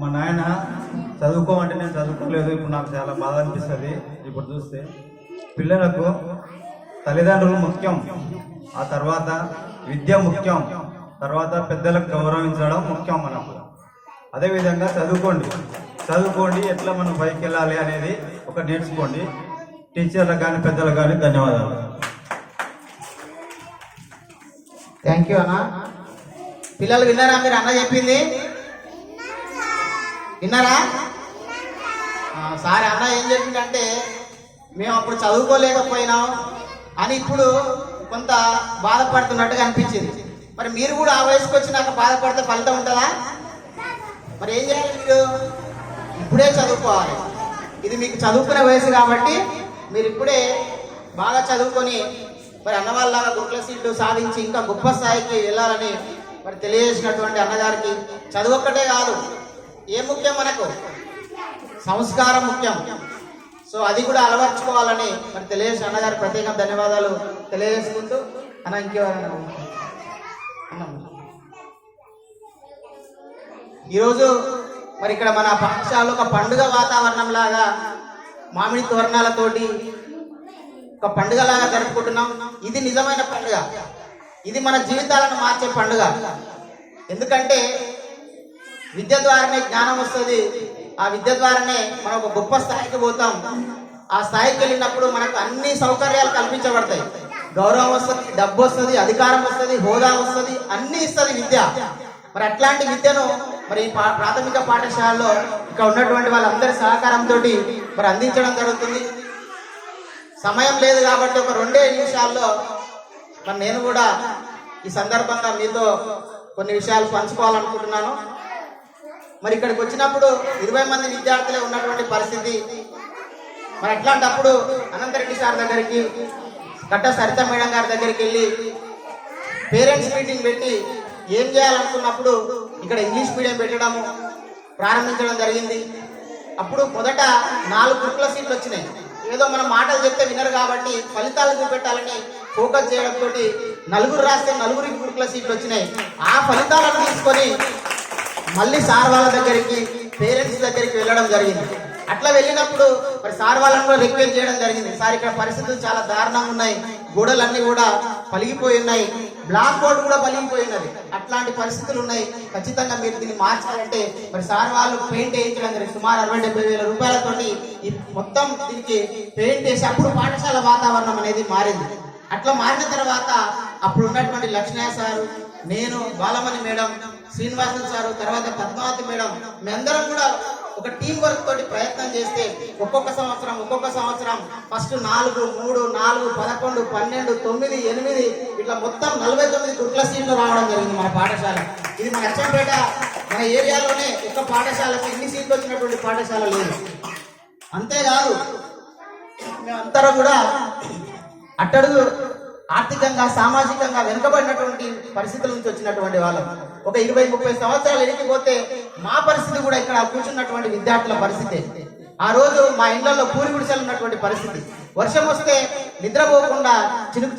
మా నాయన చదువుకోమంటే నేను చదువుకోలేదు. ఇప్పుడు నాకు చాలా బాధ అనిపిస్తుంది. ఇప్పుడు చూస్తే పిల్లలకు తల్లిదండ్రులు ముఖ్యం, ఆ తర్వాత విద్య ముఖ్యం, తర్వాత పెద్దలకు గౌరవించడం ముఖ్యం మనకు. అదేవిధంగా చదువుకోండి ఎట్లా మనం పైకి వెళ్ళాలి అనేది ఒక నేర్చుకోండి. టీచర్లకు కానీ పెద్దలకు కానీ ధన్యవాదాలు. థ్యాంక్ యూ అన్న. పిల్లలు విన్నారా? మీరు అన్న చెప్పింది విన్నారా? సార్ అన్న ఏం చెప్పిందంటే మేము అప్పుడు చదువుకోలేకపోయినాం అని ఇప్పుడు కొంత బాధపడుతున్నట్టుగా అనిపించింది. మరి మీరు కూడా ఆ వయసుకు వచ్చినాక బాధపడితే ఫలితం ఉంటుందా? మరి ఏం చేయాలి? మీరు ఇప్పుడే చదువుకోవాలి. ఇది మీకు చదువుకునే వయసు కాబట్టి మీరు ఇప్పుడే బాగా చదువుకొని మరి అన్నవాళ్ళలాగా గుడ్ల సీట్లు సాధించి ఇంకా గొప్ప స్థాయికి వెళ్ళాలని మరి తెలియజేసినటువంటి అన్నగారికి చదువు ఒక్కటే కాదు, ఏం ముఖ్యం మనకు? సంస్కారం ముఖ్యం. సో అది కూడా అలవర్చుకోవాలని మరి తెలియజేసిన అన్నగారు ప్రత్యేక ధన్యవాదాలు తెలియజేసుకుంటూ అన్న ఇంకెవరన్నా ఈరోజు మరి ఇక్కడ మన పాఠశాలలో ఒక పండుగ వాతావరణం లాగా మామిడి తోరణాలతోటి ఒక పండుగలాగా జరుపుకుంటున్నాం. ఇది నిజమైన పండుగ. ఇది మన జీవితాలను మార్చే పండుగ. ఎందుకంటే విద్య ద్వారానే జ్ఞానం వస్తుంది. ఆ విద్య ద్వారానే మనం ఒక గొప్ప స్థాయికి పోతాం. ఆ స్థాయికి వెళ్ళినప్పుడు మనకు అన్ని సౌకర్యాలు కల్పించబడతాయి. గౌరవం వస్తుంది, డబ్బు వస్తుంది, అధికారం వస్తుంది, హోదా వస్తుంది, అన్ని ఇస్తుంది విద్య. మరి అట్లాంటి విద్యను మరి ప్రాథమిక పాఠశాలలో ఇక్కడ ఉన్నటువంటి వాళ్ళందరి సహకారంతో మరి అందించడం జరుగుతుంది. సమయం లేదు కాబట్టి ఒక 2 నిమిషాల్లో మరి నేను కూడా ఈ సందర్భంగా మీతో కొన్ని విషయాలు పంచుకోవాలనుకుంటున్నాను. మరి ఇక్కడికి వచ్చినప్పుడు 20 మంది విద్యార్థులే ఉన్నటువంటి పరిస్థితి. మరి అట్లాంటప్పుడు అనంతరెడ్డి సార్ దగ్గరికి, కట్ట సరిత మేడం గారి దగ్గరికి వెళ్ళి పేరెంట్స్ మీటింగ్ పెట్టి ఏం చేయాలనుకున్నప్పుడు ఇక్కడ ఇంగ్లీష్ మీడియం పెట్టడము ప్రారంభించడం జరిగింది. అప్పుడు మొదట 4 గురుకుల సీట్లు వచ్చినాయి. ఏదో మనం మాటలు చెప్తే వినరు కాబట్టి ఫలితాలు చూపెట్టాలని ఫోకస్ చేయడంతో 4 రాస్తే 4 గురుకుల సీట్లు వచ్చినాయి. ఆ ఫలితాలను తీసుకొని మళ్ళీ సార్ వాళ్ళ దగ్గరికి, పేరెంట్స్ దగ్గరికి వెళ్ళడం జరిగింది. అట్లా వెళ్ళినప్పుడు మరి సార్ వాళ్ళని కూడా రిక్వెస్ట్ చేయడం జరిగింది. సార్ ఇక్కడ పరిస్థితులు చాలా దారుణంగా ఉన్నాయి, గోడలన్నీ కూడా పలిగిపోయి ఉన్నాయి, బ్లాక్ బోర్డు కూడా పలిగిపోయినది, అట్లాంటి పరిస్థితులు ఉన్నాయి, ఖచ్చితంగా మీరు దీన్ని మార్చాలంటే మరి సార్ వాళ్ళు పెయింట్ వేయించడం జరిగింది. సుమారు 60-70 వేల రూపాయలతోటి ఈ మొత్తం దీనికి పెయింట్ వేసి అప్పుడు పాఠశాల వాతావరణం అనేది మారింది. అట్లా మారిన తర్వాత అప్పుడు ఉన్నటువంటి లక్ష్మయ్య సారు, నేను, బాలమణి మేడం, శ్రీనివాసన్ సారు, తర్వాత పద్మావతి మేడం, మేమందరం కూడా ఒక టీం వర్క్ తోటి ప్రయత్నం చేస్తే ఒక్కొక్క సంవత్సరం ఫస్ట్ 4, 3, 4, 11, 12, 9, 8 ఇట్లా మొత్తం 49 గురుకుల సీట్లు రావడం జరిగింది మన పాఠశాల. ఇది మన అచ్చంపేట మన ఏరియాలోనే ఒక్క పాఠశాలకు ఇన్ని సీట్లు వచ్చినటువంటి పాఠశాల లేదు. అంతేకాదు మేమందరం కూడా అట్టడుగు ఆర్థికంగా, సామాజికంగా వెనుకబడినటువంటి పరిస్థితుల నుంచి వచ్చినటువంటి వాళ్ళం. ఒక 20-30 సంవత్సరాలు ఎదిగిపోతే మా పరిస్థితి కూడా ఇక్కడ కూర్చున్నటువంటి విద్యార్థుల పరిస్థితి. ఆ రోజు మా ఇళ్లలో పూరి గుడిసెలు ఉన్నటువంటి పరిస్థితి. వర్షం వస్తే నిద్రపోకుండా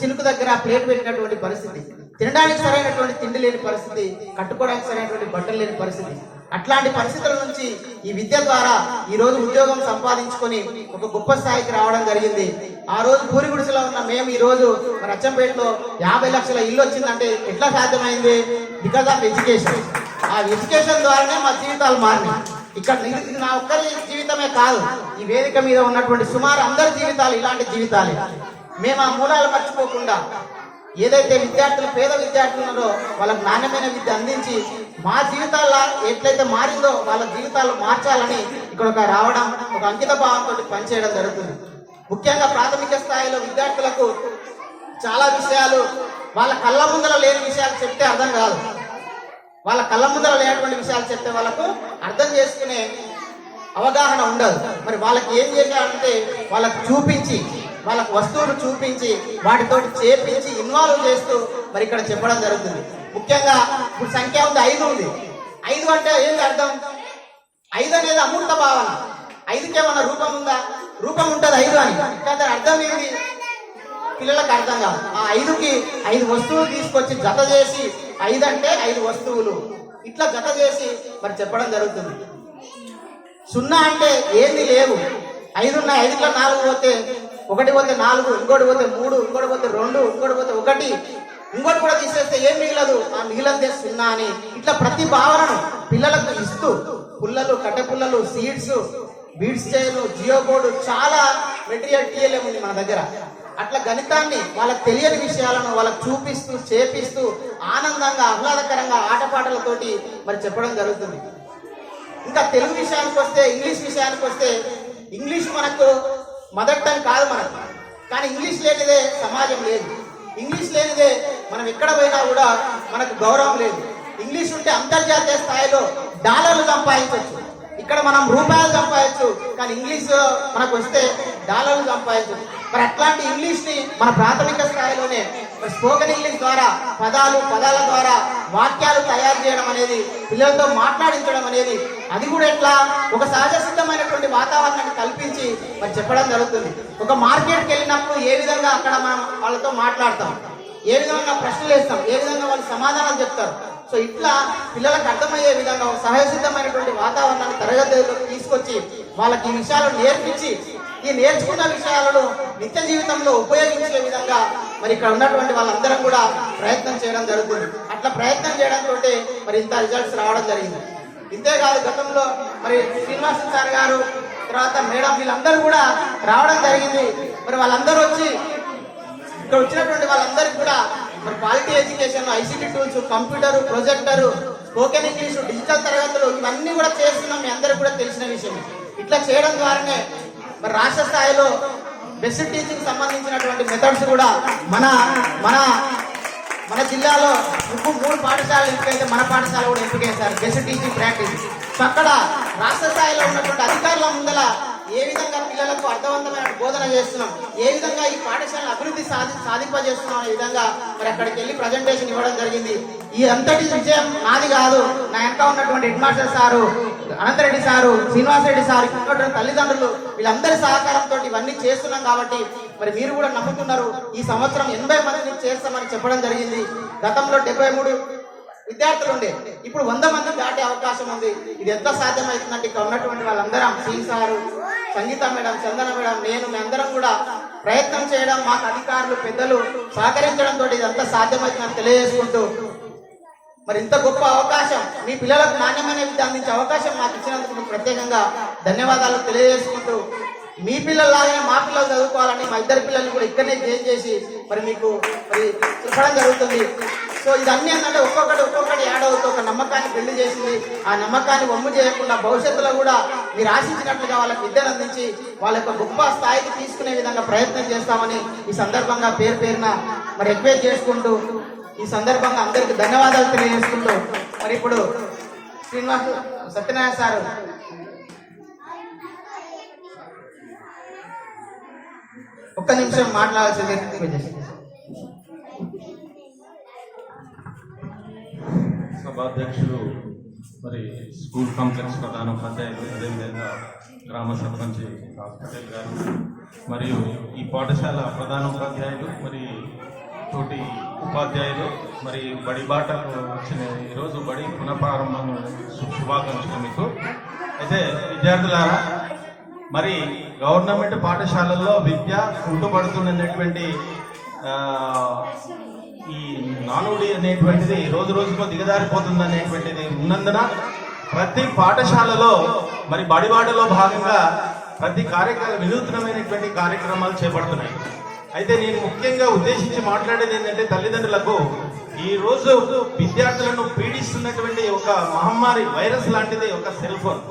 చినుకు దగ్గర ప్లేట్ పెట్టినటువంటి పరిస్థితి, తినడానికి సరైనటువంటి తిండి లేని పరిస్థితి, కట్టుకోవడానికి సరైనటువంటి బట్టలు లేని పరిస్థితి. అట్లాంటి పరిస్థితుల నుంచి ఈ విద్య ద్వారా ఈ రోజు ఉద్యోగం సంపాదించుకొని ఒక గొప్ప స్థాయికి రావడం జరిగింది. ఆ రోజు పూరి గుడిసెలో ఉన్న మేము ఈ రోజు మన అచ్చంపేటలో 50 లక్షల ఇల్లు వచ్చిందంటే ఎట్లా సాధ్యమైంది? Because of education. ఆ ఎడ్యుకేషన్ ద్వారానే మా జీవితాలు మారినాయి. ఇక్కడ నా ఒక్కరి జీవితమే కాదు, ఈ వేదిక మీద ఉన్నటువంటి సుమారు అందరి జీవితాలు ఇలాంటి జీవితాలే. మేము ఆ మూలాలు మర్చిపోకుండా ఏదైతే విద్యార్థులు, పేద విద్యార్థులు ఉన్నారో వాళ్ళకు నాణ్యమైన విద్య అందించి మా జీవితాల్లో ఎట్లయితే మారిందో వాళ్ళ జీవితాలు మార్చాలని ఇక్కడ ఒక రావడం, ఒక అంకిత భావంతో పనిచేయడం జరుగుతుంది. ముఖ్యంగా ప్రాథమిక స్థాయిలో విద్యార్థులకు చాలా విషయాలు వాళ్ళ కళ్ళ ముందర లేని విషయాలు చెప్తే అర్థం కాదు. వాళ్ళ కళ్ళ ముందర లేనటువంటి విషయాలు చెప్తే వాళ్ళకు అర్థం చేసుకునే అవగాహన ఉండదు. మరి వాళ్ళకి ఏం చేయాలంటే వాళ్ళకు చూపించి, వాళ్ళకు వస్తువులు చూపించి, వాటితోటి చేపించి ఇన్వాల్వ్ చేస్తూ మరి ఇక్కడ చెప్పడం జరుగుతుంది. ముఖ్యంగా ఇప్పుడు సంఖ్య ఉంది, 5 ఉంది. 5 అంటే ఏంటి అర్థం? 5 అనేది అమూర్త భావన. 5కి ఏమన్నా రూపం ఉందా? రూపం ఉంటుంది 5 అని, కానీ అర్థం ఏంటి పిల్లలకు అర్థం కాదు. ఆ 5కి 5 వస్తువులు తీసుకొచ్చి జత చేసి 5 అంటే 5 వస్తువులు ఇట్లా జత చేసి మరి చెప్పడం జరుగుతుంది. 0 అంటే ఏంది లేవు, 5 ఉన్నాయి, 5లో 4 పోతే 1 పోతే 4, ఇంకోటి పోతే 3, ఇంకోటి పోతే 2, ఇంకోటి పోతే 1, ఇంకోటి కూడా తీసేస్తే ఏం మిగిలదు, ఆ మిగిలందే 0 అని ఇట్లా ప్రతి భావనను పిల్లలకు ఇస్తూ పుల్లలు, కట్టె పుల్లలు, సీడ్స్, బీడ్స్ చేయలు, జియో బోర్డు, చాలా మెటీరియల్ టీఎల్ఎం ఉంది మన దగ్గర. అట్లా గణితాన్ని వాళ్ళకి తెలియని విషయాలను వాళ్ళకి చూపిస్తూ, చేపిస్తూ ఆనందంగా, ఆహ్లాదకరంగా ఆటపాటలతోటి మరి చెప్పడం జరుగుతుంది. ఇంకా తెలుగు విషయానికి వస్తే, ఇంగ్లీష్ విషయానికి వస్తే, ఇంగ్లీష్ మనకు మదర్ టంగ్ కాదు మనకు, కానీ ఇంగ్లీష్ లేనిదే సమాజం లేదు. ఇంగ్లీష్ లేనిదే మనం ఎక్కడ పోయినా కూడా మనకు గౌరవం లేదు. ఇంగ్లీష్ ఉంటే అంతర్జాతీయ స్థాయిలో డాలర్లు సంపాదించవచ్చు. ఇక్కడ మనం రూపాయలు సంపాదించు, కానీ ఇంగ్లీష్ మనకు వస్తే డాలర్లు సంపాదించవచ్చు. మరి అట్లాంటి ఇంగ్లీష్ ని మన ప్రాథమిక స్థాయిలోనే స్పోకెన్ ఇంగ్లీష్ ద్వారా పదాల ద్వారా వాక్యాలు తయారు చేయడం అనేది, పిల్లలతో మాట్లాడించడం అనేది, అది కూడా ఎట్లా ఒక సహజ సిద్ధమైనటువంటి వాతావరణాన్ని కల్పించి మరి చెప్పడం జరుగుతుంది. ఒక మార్కెట్కి వెళ్ళినప్పుడు ఏ విధంగా అక్కడ మనం వాళ్ళతో మాట్లాడతాం, ఏ విధంగా ప్రశ్నలు వేస్తాం, ఏ విధంగా వాళ్ళు సమాధానాలు చెప్తారు. సో ఇట్లా పిల్లలకు అర్థమయ్యే విధంగా ఒక సహజసిద్ధమైనటువంటి వాతావరణాన్ని తరగతిలో తీసుకొచ్చి వాళ్ళకి ఈ విషయాలను నేర్పించి, ఈ నేర్చుకున్న విషయాలను నిత్య జీవితంలో ఉపయోగించే విధంగా మరి ఇక్కడ ఉన్నటువంటి వాళ్ళందరం కూడా ప్రయత్నం చేయడం జరుగుతుంది. అట్లా ప్రయత్నం చేయడంతో మరి ఇంత రిజల్ట్స్ రావడం జరిగింది. ఇంతేకాదు గతంలో మరి శ్రీనివాసన్ సార్ గారు తర్వాత మేడం వీళ్ళందరూ కూడా రావడం జరిగింది. మరి వాళ్ళందరూ వచ్చి ఇక్కడ వచ్చినటువంటి వాళ్ళందరికీ కూడా మరి quality education, ICT tools, computer, projector, spoken English, digital తరగతులు ఇవన్నీ కూడా చేస్తున్నాం. మీ అందరికీ కూడా తెలిసిన విషయం. ఇట్లా చేయడం ద్వారానే మరి రాష్ట్ర స్థాయిలో బెస్ట్ టీచింగ్ సంబంధించినటువంటి మెథడ్స్ కూడా మన మన మన జిల్లాలో 3 పాఠశాలలు ఎంపికైతే మన పాఠశాల కూడా ఎంపికేశారు బెస్ట్ టీచింగ్ ప్రాక్టీస్. సో అక్కడ రాష్ట్ర స్థాయిలో ఉన్నటువంటి అధికారుల ముందల ఏ విధంగా పిల్లలకు అర్థవంతమైన బోధన చేస్తున్నాం, ఏ విధంగా ఈ పాఠశాలను అభివృద్ధి సాధింపజేస్తున్నాం అనే విధంగా మరి అక్కడికి వెళ్ళి ప్రజెంటేషన్ ఇవ్వడం జరిగింది. ఈ అంతటి విజయం నాది కాదు, నా వెనక ఉన్నటువంటి head master sir, Anantha Reddy sir, Srinivasa Reddy sir, ఇక్కడ తల్లిదండ్రులు వీళ్ళందరి సహకారంతో ఇవన్నీ చేస్తున్నాం. కాబట్టి మరి మీరు కూడా నమ్ముతున్నారు. ఈ సంవత్సరం 80 మందిని చేస్తామని చెప్పడం జరిగింది. గతంలో 73 విద్యార్థులు ఉండే, ఇప్పుడు 100 మంది దాటే అవకాశం ఉంది. ఇది ఎంత సాధ్యమవుతుందంటే ఇక్కడ ఉన్నటువంటి వాళ్ళందరం, శ్రీ సారు, సంగీత మేడం, చందన మేడం, నేను మీ అందరం కూడా ప్రయత్నం చేయడం, మాకు అధికారులు పెద్దలు సహకరించడంతో ఇదంతా సాధ్యమవుతుందని తెలియజేసుకుంటూ మరి ఇంత గొప్ప అవకాశం, మీ పిల్లలకు నాణ్యమైన విద్య అందించే అవకాశం మాకు ఇచ్చినందుకు మీకు ప్రత్యేకంగా ధన్యవాదాలు తెలియజేసుకుంటూ, మీ పిల్లల్లాగానే మా పిల్లలు చదువుకోవాలని మా ఇద్దరు పిల్లల్ని కూడా ఇక్కడనే గేమ్ చేసి మరి మీకు మరి చెప్పడం జరుగుతుంది. సో ఇదన్నీ ఏంటంటే ఒక్కొక్కటి యాడ్ అవుతూ ఒక నమ్మకాన్ని బిల్డ్ చేసింది. ఆ నమ్మకాన్ని వమ్ము చేయకుండా భవిష్యత్తులో కూడా మీరు ఆశించినట్లుగా వాళ్ళకి విద్యను అందించి వాళ్ళ యొక్క గొప్ప స్థాయికి తీసుకునే విధంగా ప్రయత్నం చేస్తామని ఈ సందర్భంగా పేరున మరి రిక్వెస్ట్ చేసుకుంటూ, ఈ సందర్భంగా అందరికి ధన్యవాదాలు తెలియజేసుకుంటూ మరి ఇప్పుడు శ్రీనివాస్ సత్యనారాయణ సార్ ఒక్క నిమిషం మాట్లాడాల్సింది రిక్వెస్ట్ చేస్తాను. సభాధ్యక్షులు, మరి స్కూల్ కాంప్లెక్స్ ప్రధానోపాధ్యాయులు, అదేవిధంగా గ్రామ సర్పంచ్ హాస్పిటల్ గారు, మరియు ఈ పాఠశాల ప్రధానోపాధ్యాయులు, మరి తోటి ఉపాధ్యాయులు, మరి బడి బాటకు వచ్చిన ఈరోజు బడి పునఃప్రారంభం శుభాకాంక్షలు మీకు. అయితే విద్యార్థులారా, మరి గవర్నమెంట్ పాఠశాలల్లో విద్య కుంటుపడుతున్నటువంటి ఈ నానుడి అనేటువంటిది రోజు రోజుకు దిగజారిపోతుంది అనేటువంటిది ఉన్నందున ప్రతి పాఠశాలలో మరి బడిబాటలో భాగంగా ప్రతి వినూత్నమైనటువంటి కార్యక్రమాలు చేపడుతున్నాయి. అయితే నేను ముఖ్యంగా ఉద్దేశించి మాట్లాడేది ఏంటంటే, తల్లిదండ్రులకు ఈ రోజు విద్యార్థులను పీడిస్తున్నటువంటి ఒక మహమ్మారి వైరస్ లాంటిది ఒక సెల్ ఫోన్.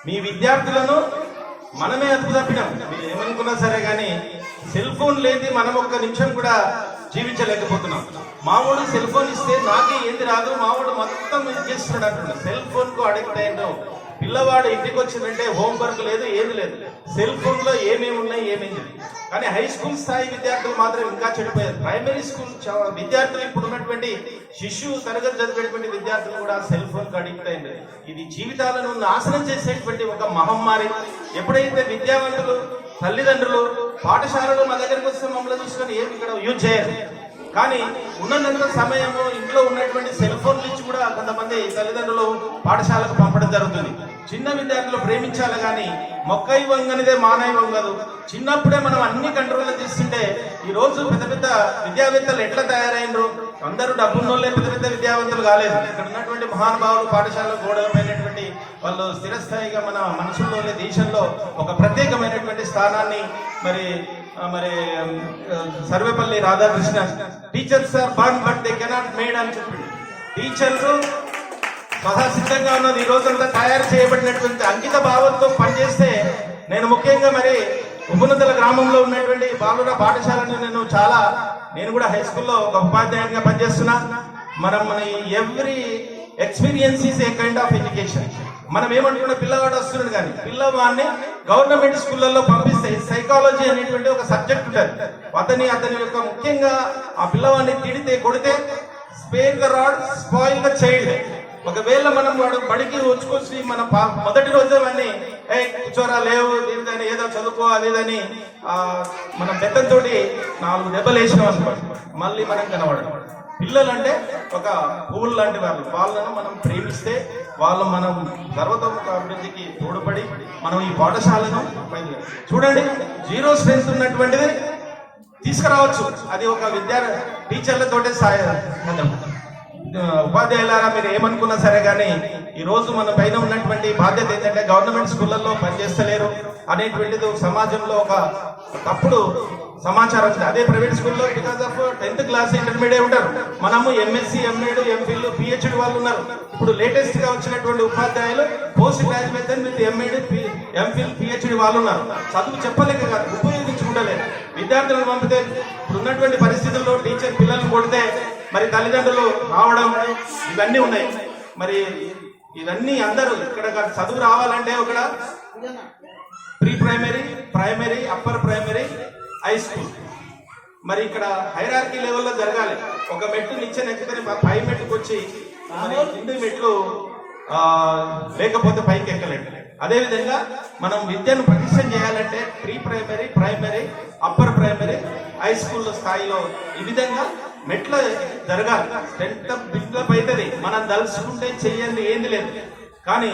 మీ విద్యార్థులను మనమే అదుపు తప్పినాం, మీరు ఏమనుకున్నా సరే కానీ సెల్ ఫోన్ లేని మనం ఒక్క నిమిషం కూడా జీవించలేకపోతున్నాం. మామూలు సెల్ ఫోన్ ఇస్తే నాకే ఏంది రాదు, మామూలు మొత్తం ఇది చేస్తున్నాడు అంటున్నాడు. సెల్ ఫోన్ కు అడిక్ట్ అయ్యాడు పిల్లవాడు. ఇంటికి వచ్చిందంటే హోంవర్క్ లేదు, ఏది లేదు, సెల్ ఫోన్ లో ఏమేమి ఉన్నాయి ఏమేమి లేదు. కానీ హై స్కూల్ స్థాయి విద్యార్థులు మాత్రం ఇంకా చెడిపోయారు. ప్రైమరీ స్కూల్ విద్యార్థులు, ఇప్పుడు ఉన్నటువంటి శిశువు తరగతి చదివేటువంటి విద్యార్థులు కూడా సెల్ ఫోన్ కు అడిక్ట్ అయింది. ఇది జీవితాలను నాశనం చేసేటువంటి ఒక మహమ్మారి. ఎప్పుడైతే విద్యావంతులు తల్లిదండ్రులు పాఠశాలలో మా దగ్గరికి వస్తే మమ్మల్ని చూసుకొని ఏమి ఇక్కడ యూజ్ చేయరు, కానీ ఉన్నంత సమయము ఇంట్లో ఉన్నటువంటి సెల్ ఫోన్లు ఇచ్చి కూడా కొంతమంది తల్లిదండ్రులు పాఠశాలకు పంపడం జరుగుతుంది. చిన్న విద్యార్థులు ప్రేమించాలి కానీ మొక్కై వంగనిదే మానై వంగదు. చిన్నప్పుడే మనం అన్ని కంట్రోల్లో తీసుకుంటే ఈ రోజు పెద్ద పెద్ద విద్యావేత్తలు ఎట్లా తయారైనరు, అందరూ డబ్బున్నోళ్ళే పెద్ద పెద్ద విద్యావంతులు కాలేదు. ఇక్కడ ఉన్నటువంటి మహానుభావులు పాఠశాలలో గోడలమైనటువంటి వాళ్ళు స్థిరస్థాయిగా మన మనసుల్లోనే దేశంలో ఒక ప్రత్యేకమైనటువంటి స్థానాన్ని మరి Sarvepalli Radhakrishna teachers are born but they cannot made అని చెప్పింది. టీచర్లు సహా సిద్ధంగా ఉన్నది. ఈ రోజంతా తయారు చేయబడినటువంటి అంకిత భావంతో పనిచేస్తే, నేను ముఖ్యంగా మరి ఉపనతల గ్రామంలో ఉన్నటువంటి బాలుర పాఠశాలను నేను కూడా హై స్కూల్లో ఒక ఉపాధ్యాయునిగా పనిచేస్తున్నా. మన every experience is a kind of education. మనం ఏమంటున్న పిల్లవాడు వస్తున్నాడు, కానీ పిల్లవాడిని గవర్నమెంట్ స్కూళ్ళల్లో పంపిస్తే సైకాలజీ అనేటువంటి ఒక సబ్జెక్ట్ ఉంటుంది. అతని యొక్క ముఖ్యంగా ఆ పిల్లవాడిని తిడితే కొడితే spare the rod spoil the child. ఒకవేళ మనం వాడు బడికి వచ్చుకొచ్చి మన మొదటి రోజు అన్ని కూర్చోరా లేవు లేదని ఏదో చదువుకో అదేదని మనం బెత్తంతో 4 దెబ్బలు వేసినాం అనుకోండి, మళ్ళీ మనం కనబడడం. పిల్లలంటే ఒక పువ్వులు లాంటి వాళ్ళను మనం ప్రేమిస్తే వాళ్ళు మనం సర్వతోముఖ అభివృద్ధికి తోడ్పడి మనం ఈ పాఠశాలను చూడండి. 0 స్ట్రెంత్ ఉన్నటువంటిది తీసుకురావచ్చు. అది ఒక టీచర్లతోటే సాధ్యం. ఉపాధ్యాయులారా మీరు ఏమనుకున్నా సరే కానీ ఈ రోజు మన పైన ఉన్నటువంటి బాధ్యత ఏంటంటే గవర్నమెంట్ స్కూళ్ళల్లో పనిచేస్తలేరు అనేటువంటిది సమాజంలో ఒక తప్పుడు సమాచారం ఉంది. అదే ప్రైవేట్ స్కూల్లో because of 10th class intermediate ఉంటారు, మనము ఎంఎస్సి ఎంఎడ్ ఎంఫిల్ పిహెచ్డి వాళ్ళు ఉన్నారు. ఇప్పుడు లేటెస్ట్ గా వచ్చినటువంటి ఉపాధ్యాయులు post graduation with MEd MPhil PhD వాళ్ళు ఉన్నారు. చదువు చెప్పలేక కాదు, ఉపయోగించుకుంటలేదు. విద్యార్థులను పంపితే ఇప్పుడు ఉన్నటువంటి పరిస్థితుల్లో టీచర్ పిల్లల్ని కొడితే మరి తల్లిదండ్రులు రావడం ఇవన్నీ ఉన్నాయి. మరి ఇవన్నీ అందరూ ఇక్కడ చదువు రావాలంటే ఒక pre primary, primary, upper primary, high school. మరి ఇక్కడ హైరార్కీ లెవెల్లో జరగాలి. ఒక మెట్టు నిచ్చెన ఎక్కితే పై మెట్టుకు వచ్చి మరి కింది మెట్లు లేకపోతే పైకి ఎక్కలేండి. అదేవిధంగా మనం విద్యను పటిష్టం చేయాలంటే pre primary, primary, upper primary, high school స్థాయిలో ఈ విధంగా మెట్ల జరగాలి. 10th బిల్డప్ అవుతుంది. మనం దలుచుకుంటే చెయ్యండి ఏంది లేదు. కానీ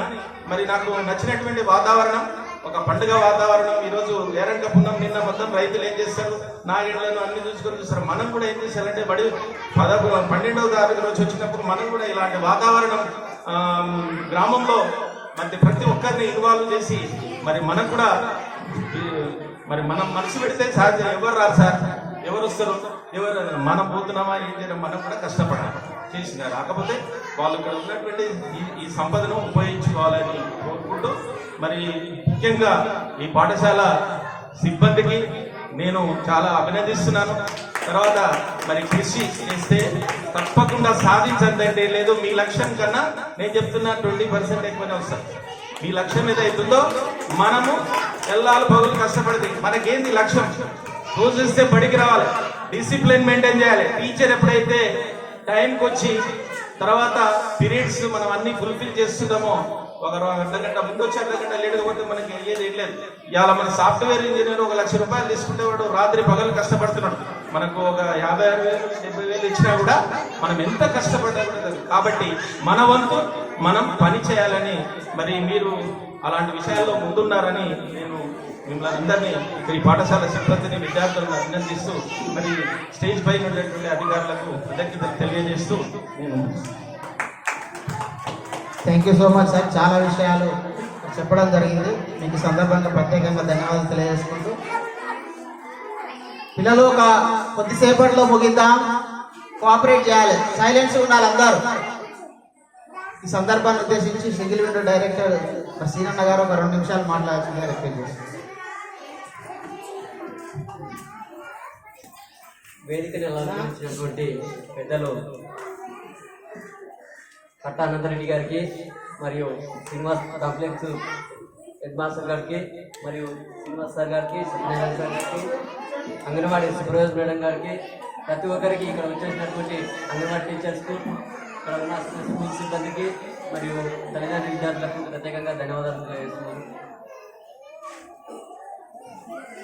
మరి నాకు నచ్చినటువంటి వాతావరణం ఒక పండుగ వాతావరణం. ఈరోజు ఏరంక పున్నం నిన్న మొత్తం రైతులు ఏం చేస్తారు, నాగేళ్లను అన్ని చూసుకొని చూస్తారు. మనం కూడా ఏం చేశారంటే 12వ తారీఖు రోజు వచ్చినప్పుడు మనం కూడా ఇలాంటి వాతావరణం గ్రామంలో మరి ప్రతి ఒక్కరిని ఇన్వాల్వ్ చేసి మరి మనం కూడా మరి మనం మనసు పెడితే సాధ్యం. ఎవరు రారు సార్, ఎవరు వస్తారు, ఎవరు మనం పోతున్నామా ఏం చేయడం, మనం కూడా కష్టపడాలి చేసినారు. కాకపోతే వాళ్ళు ఇక్కడ ఉన్నటువంటి ఈ సంపదను ఉపయోగించుకోవాలని కోరుకుంటూ మరి ముఖ్యంగా ఈ పాఠశాల సిబ్బందికి నేను చాలా అభినందిస్తున్నాను. తర్వాత మరి కృషి చేస్తే తప్పకుండా సాధించండి. లేదు మీ లక్ష్యం కన్నా నేను చెప్తున్నా 20% ఎక్కువనే వస్తుంది. మీ లక్ష్యం ఏదైతుందో మనము ఎల్లాలు పగులు కష్టపడితే మనకేంది లక్ష్యం, రోజు ఇస్తే బడికి రావాలి, డిసిప్లిన్ మెయింటైన్ చేయాలి. టీచర్ ఎప్పుడైతే టైంకి వచ్చి తర్వాత పీరియడ్స్ మనం అన్ని ఫుల్ఫిల్ చేస్తున్నామో ఒక అర్ధగంట ముందు వచ్చి అర్ధగంట లేట్ పోతే మనకి అయ్యేది ఏం లేదు. ఇవాళ మన సాఫ్ట్వేర్ ఇంజనీర్ 1 లక్ష రూపాయలు తీసుకుంటే వాడు రాత్రి పగలు కష్టపడుతున్నాడు. మనకు ఒక 50,000 70,000 ఇచ్చినా కూడా మనం ఎంత కష్టపడదు. కాబట్టి మన వంతు మనం పని చేయాలని మరి మీరు అలాంటి విషయాల్లో ముందున్నారని నేను మిమ్మల్ని అందరినీ ఈ పాఠశాల సిబ్బందిని విద్యార్థులను అభినందిస్తూ మరి స్టేజ్ పై ఉన్నటువంటి అధికారులకు కృతజ్ఞతలు తెలియజేస్తూ నేను thank you so much sir. చాలా విషయాలు చెప్పడం జరిగింది. మీకు సందర్భంగా ప్రత్యేకంగా ధన్యవాదాలు తెలియజేసుకుంటూ పిల్లలు ఒక కొద్దిసేపట్లో ముగిద్దాం, కోఆపరేట్ చేయాలి, సైలెన్స్ ఉండాలి అందరూ. ఈ సందర్భాన్ని ఉద్దేశించి సింగిల్ విండో డైరెక్టర్ సీనన్న గారు ఒక 2 నిమిషాలు మాట్లాడాల్సిందిగా రిక్వెస్ట్ చేస్తారు. వేదికను అలంకరించినటువంటి పెద్దలు కట్ట అనంతరెడ్డి గారికి మరియు శ్రీనివాస్ కాంప్లెక్స్ హెడ్ మాస్టర్ గారికి మరియు శ్రీనివాస్ సార్ గారికి, సత్యనారాయణ సార్ గారికి, అంగన్వాడీ సూపర్వైజర్ మేడం గారికి, ప్రతి ఒక్కరికి ఇక్కడ వచ్చేసినటువంటి అంగన్వాడీ టీచర్స్కు, ఇక్కడ ఉన్న స్కూల్ సిబ్బందికి మరియు తల్లిదండ్రుల విద్యార్థులకు ప్రత్యేకంగా ధన్యవాదాలు తెలియజేస్తున్నాను.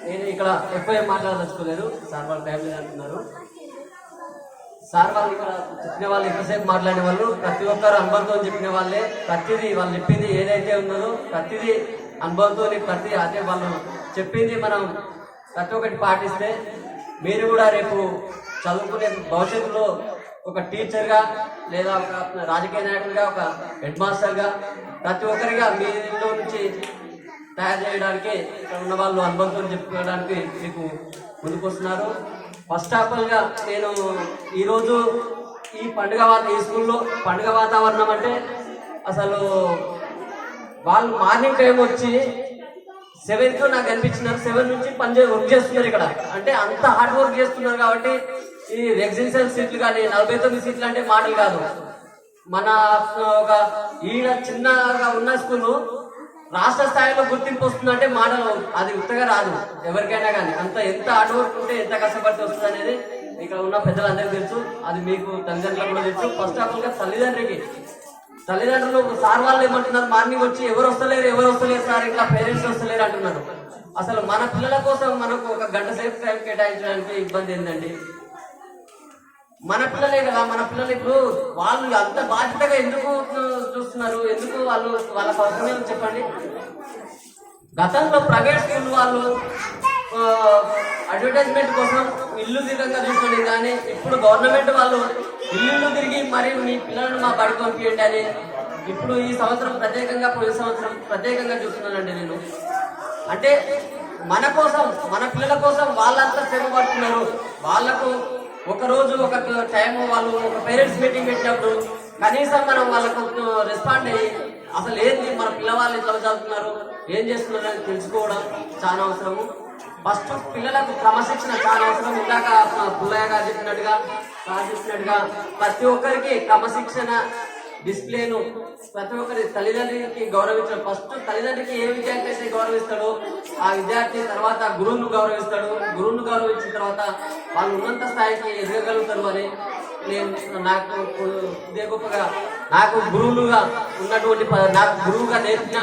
నేను ఇక్కడ ఎక్కువ ఏం మాట్లాడదలుచుకోలేదు, సార్ వాళ్ళు టైం లేదు అంటున్నారు. సార్ వాళ్ళు ఇక్కడ చెప్పిన వాళ్ళు ఎంతసేపు మాట్లాడిన వాళ్ళు ప్రతి ఒక్కరు అనుభవంతో చెప్పిన వాళ్ళే. ప్రతిదీ వాళ్ళు చెప్పింది ఏదైతే ఉన్నదో ప్రతిదీ అనుభవంతో ప్రతి అదే వాళ్ళు చెప్పింది మనం ప్రతి ఒక్కటి పాటిస్తే మీరు కూడా రేపు చదువుకునే భవిష్యత్తులో ఒక టీచర్గా లేదా ఒక రాజకీయ నాయకుడిగా, ఒక హెడ్ మాస్టర్గా ప్రతి ఒక్కరిగా మీలో నుంచి తయారు చేయడానికి ఇక్కడ ఉన్న వాళ్ళు అనుభవంతో చెప్పుకోవడానికి మీకు ముందుకు వస్తున్నారు. ఫస్ట్ ఆఫ్ ఆల్గా నేను ఈరోజు ఈ స్కూల్లో పండుగ వాతావరణం అంటే అసలు వాళ్ళు మార్నింగ్ టైం వచ్చి 7కు నాకు అనిపించినారు. 7 నుంచి వర్క్ చేస్తున్నారు ఇక్కడ. అంటే అంత హార్డ్ వర్క్ చేస్తున్నారు. కాబట్టి ఈ రెసిడెన్షియల్ సీట్లు కానీ 49 సీట్లు అంటే మాటలు కాదు. మన ఒక ఈడ చిన్నగా ఉన్న స్కూలు రాష్ట్ర స్థాయిలో గుర్తింపు వస్తుందంటే మాటలు అది ఉత్తగా రాదు ఎవరికైనా కానీ. ఎంత హార్డ్ వర్క్ ఉంటే ఎంత కష్టపడితే వస్తుంది అనేది ఇక్కడ ఉన్న పెద్దలందరికీ తెలుసు. అది మీకు తల్లిదండ్రులకు కూడా తెలుసు. ఫస్ట్ ఆఫ్ ఆల్గా తల్లిదండ్రులు సార్ వాళ్ళు ఏమంటున్నారు, మార్నింగ్ వచ్చి ఎవరు వస్తలేరు సార్, ఇంకా పేరెంట్స్ వస్తలేరు అంటున్నారు. అసలు మన పిల్లల కోసం మనకు ఒక గంట సేపు టైం కేటాయించడానికి ఇబ్బంది ఏంటండి? మన పిల్లలే కదా, మన పిల్లలు ఇప్పుడు వాళ్ళు అంత బాధ్యతగా ఎందుకు చూస్తున్నారు? ఎందుకు వాళ్ళకి అవసరం చెప్పండి. గతంలో ప్రైవేట్ స్కూల్ వాళ్ళు అడ్వర్టైజ్మెంట్ కోసం ఇల్లు తిరగంగా చూసుకోండి, కానీ ఇప్పుడు గవర్నమెంట్ వాళ్ళు ఇల్లు తిరిగి మరి మీ పిల్లలను మా బడి పంపించండి అని ఇప్పుడు ఈ సంవత్సరం ప్రత్యేకంగా, పోయిన సంవత్సరం ప్రత్యేకంగా చూస్తున్నానండి నేను. అంటే మన కోసం, మన పిల్లల కోసం వాళ్ళంతా శ్రమ పడుతున్నారు. వాళ్ళకు ఒకరోజు ఒక టైం వాళ్ళు ఒక పేరెంట్స్ మీటింగ్ పెట్టినప్పుడు కనీసం మనం వాళ్ళకు రెస్పాండ్ అయ్యి అసలు ఏంది మన పిల్లవాళ్ళు ఎట్లా చదువుతున్నారు, ఏం చేస్తున్నారు అని తెలుసుకోవడం చాలా అవసరము. ఫస్ట్ పిల్లలకు క్రమశిక్షణ చాలా అవసరం. ఇందాక పుల్లయ్య గారు చెప్పినట్టుగా, ప్రతి ఒక్కరికి క్రమశిక్షణ, డిసిప్లిన్, ప్రతి ఒక్కరి తల్లిదండ్రులకి గౌరవించడం. ఫస్ట్ తల్లిదండ్రికి ఏ విద్యార్థి అయితే గౌరవిస్తాడో ఆ విద్యార్థి తర్వాత గురువును గౌరవిస్తాడు. గురువును గౌరవించిన తర్వాత వాళ్ళు ఉన్నంత స్థాయికి ఎదగగలుగుతారు అని నేను నాకు ఇదే గొప్పగా నాకు గురువులుగా ఉన్నటువంటి నాకు గురువుగా నేర్పిన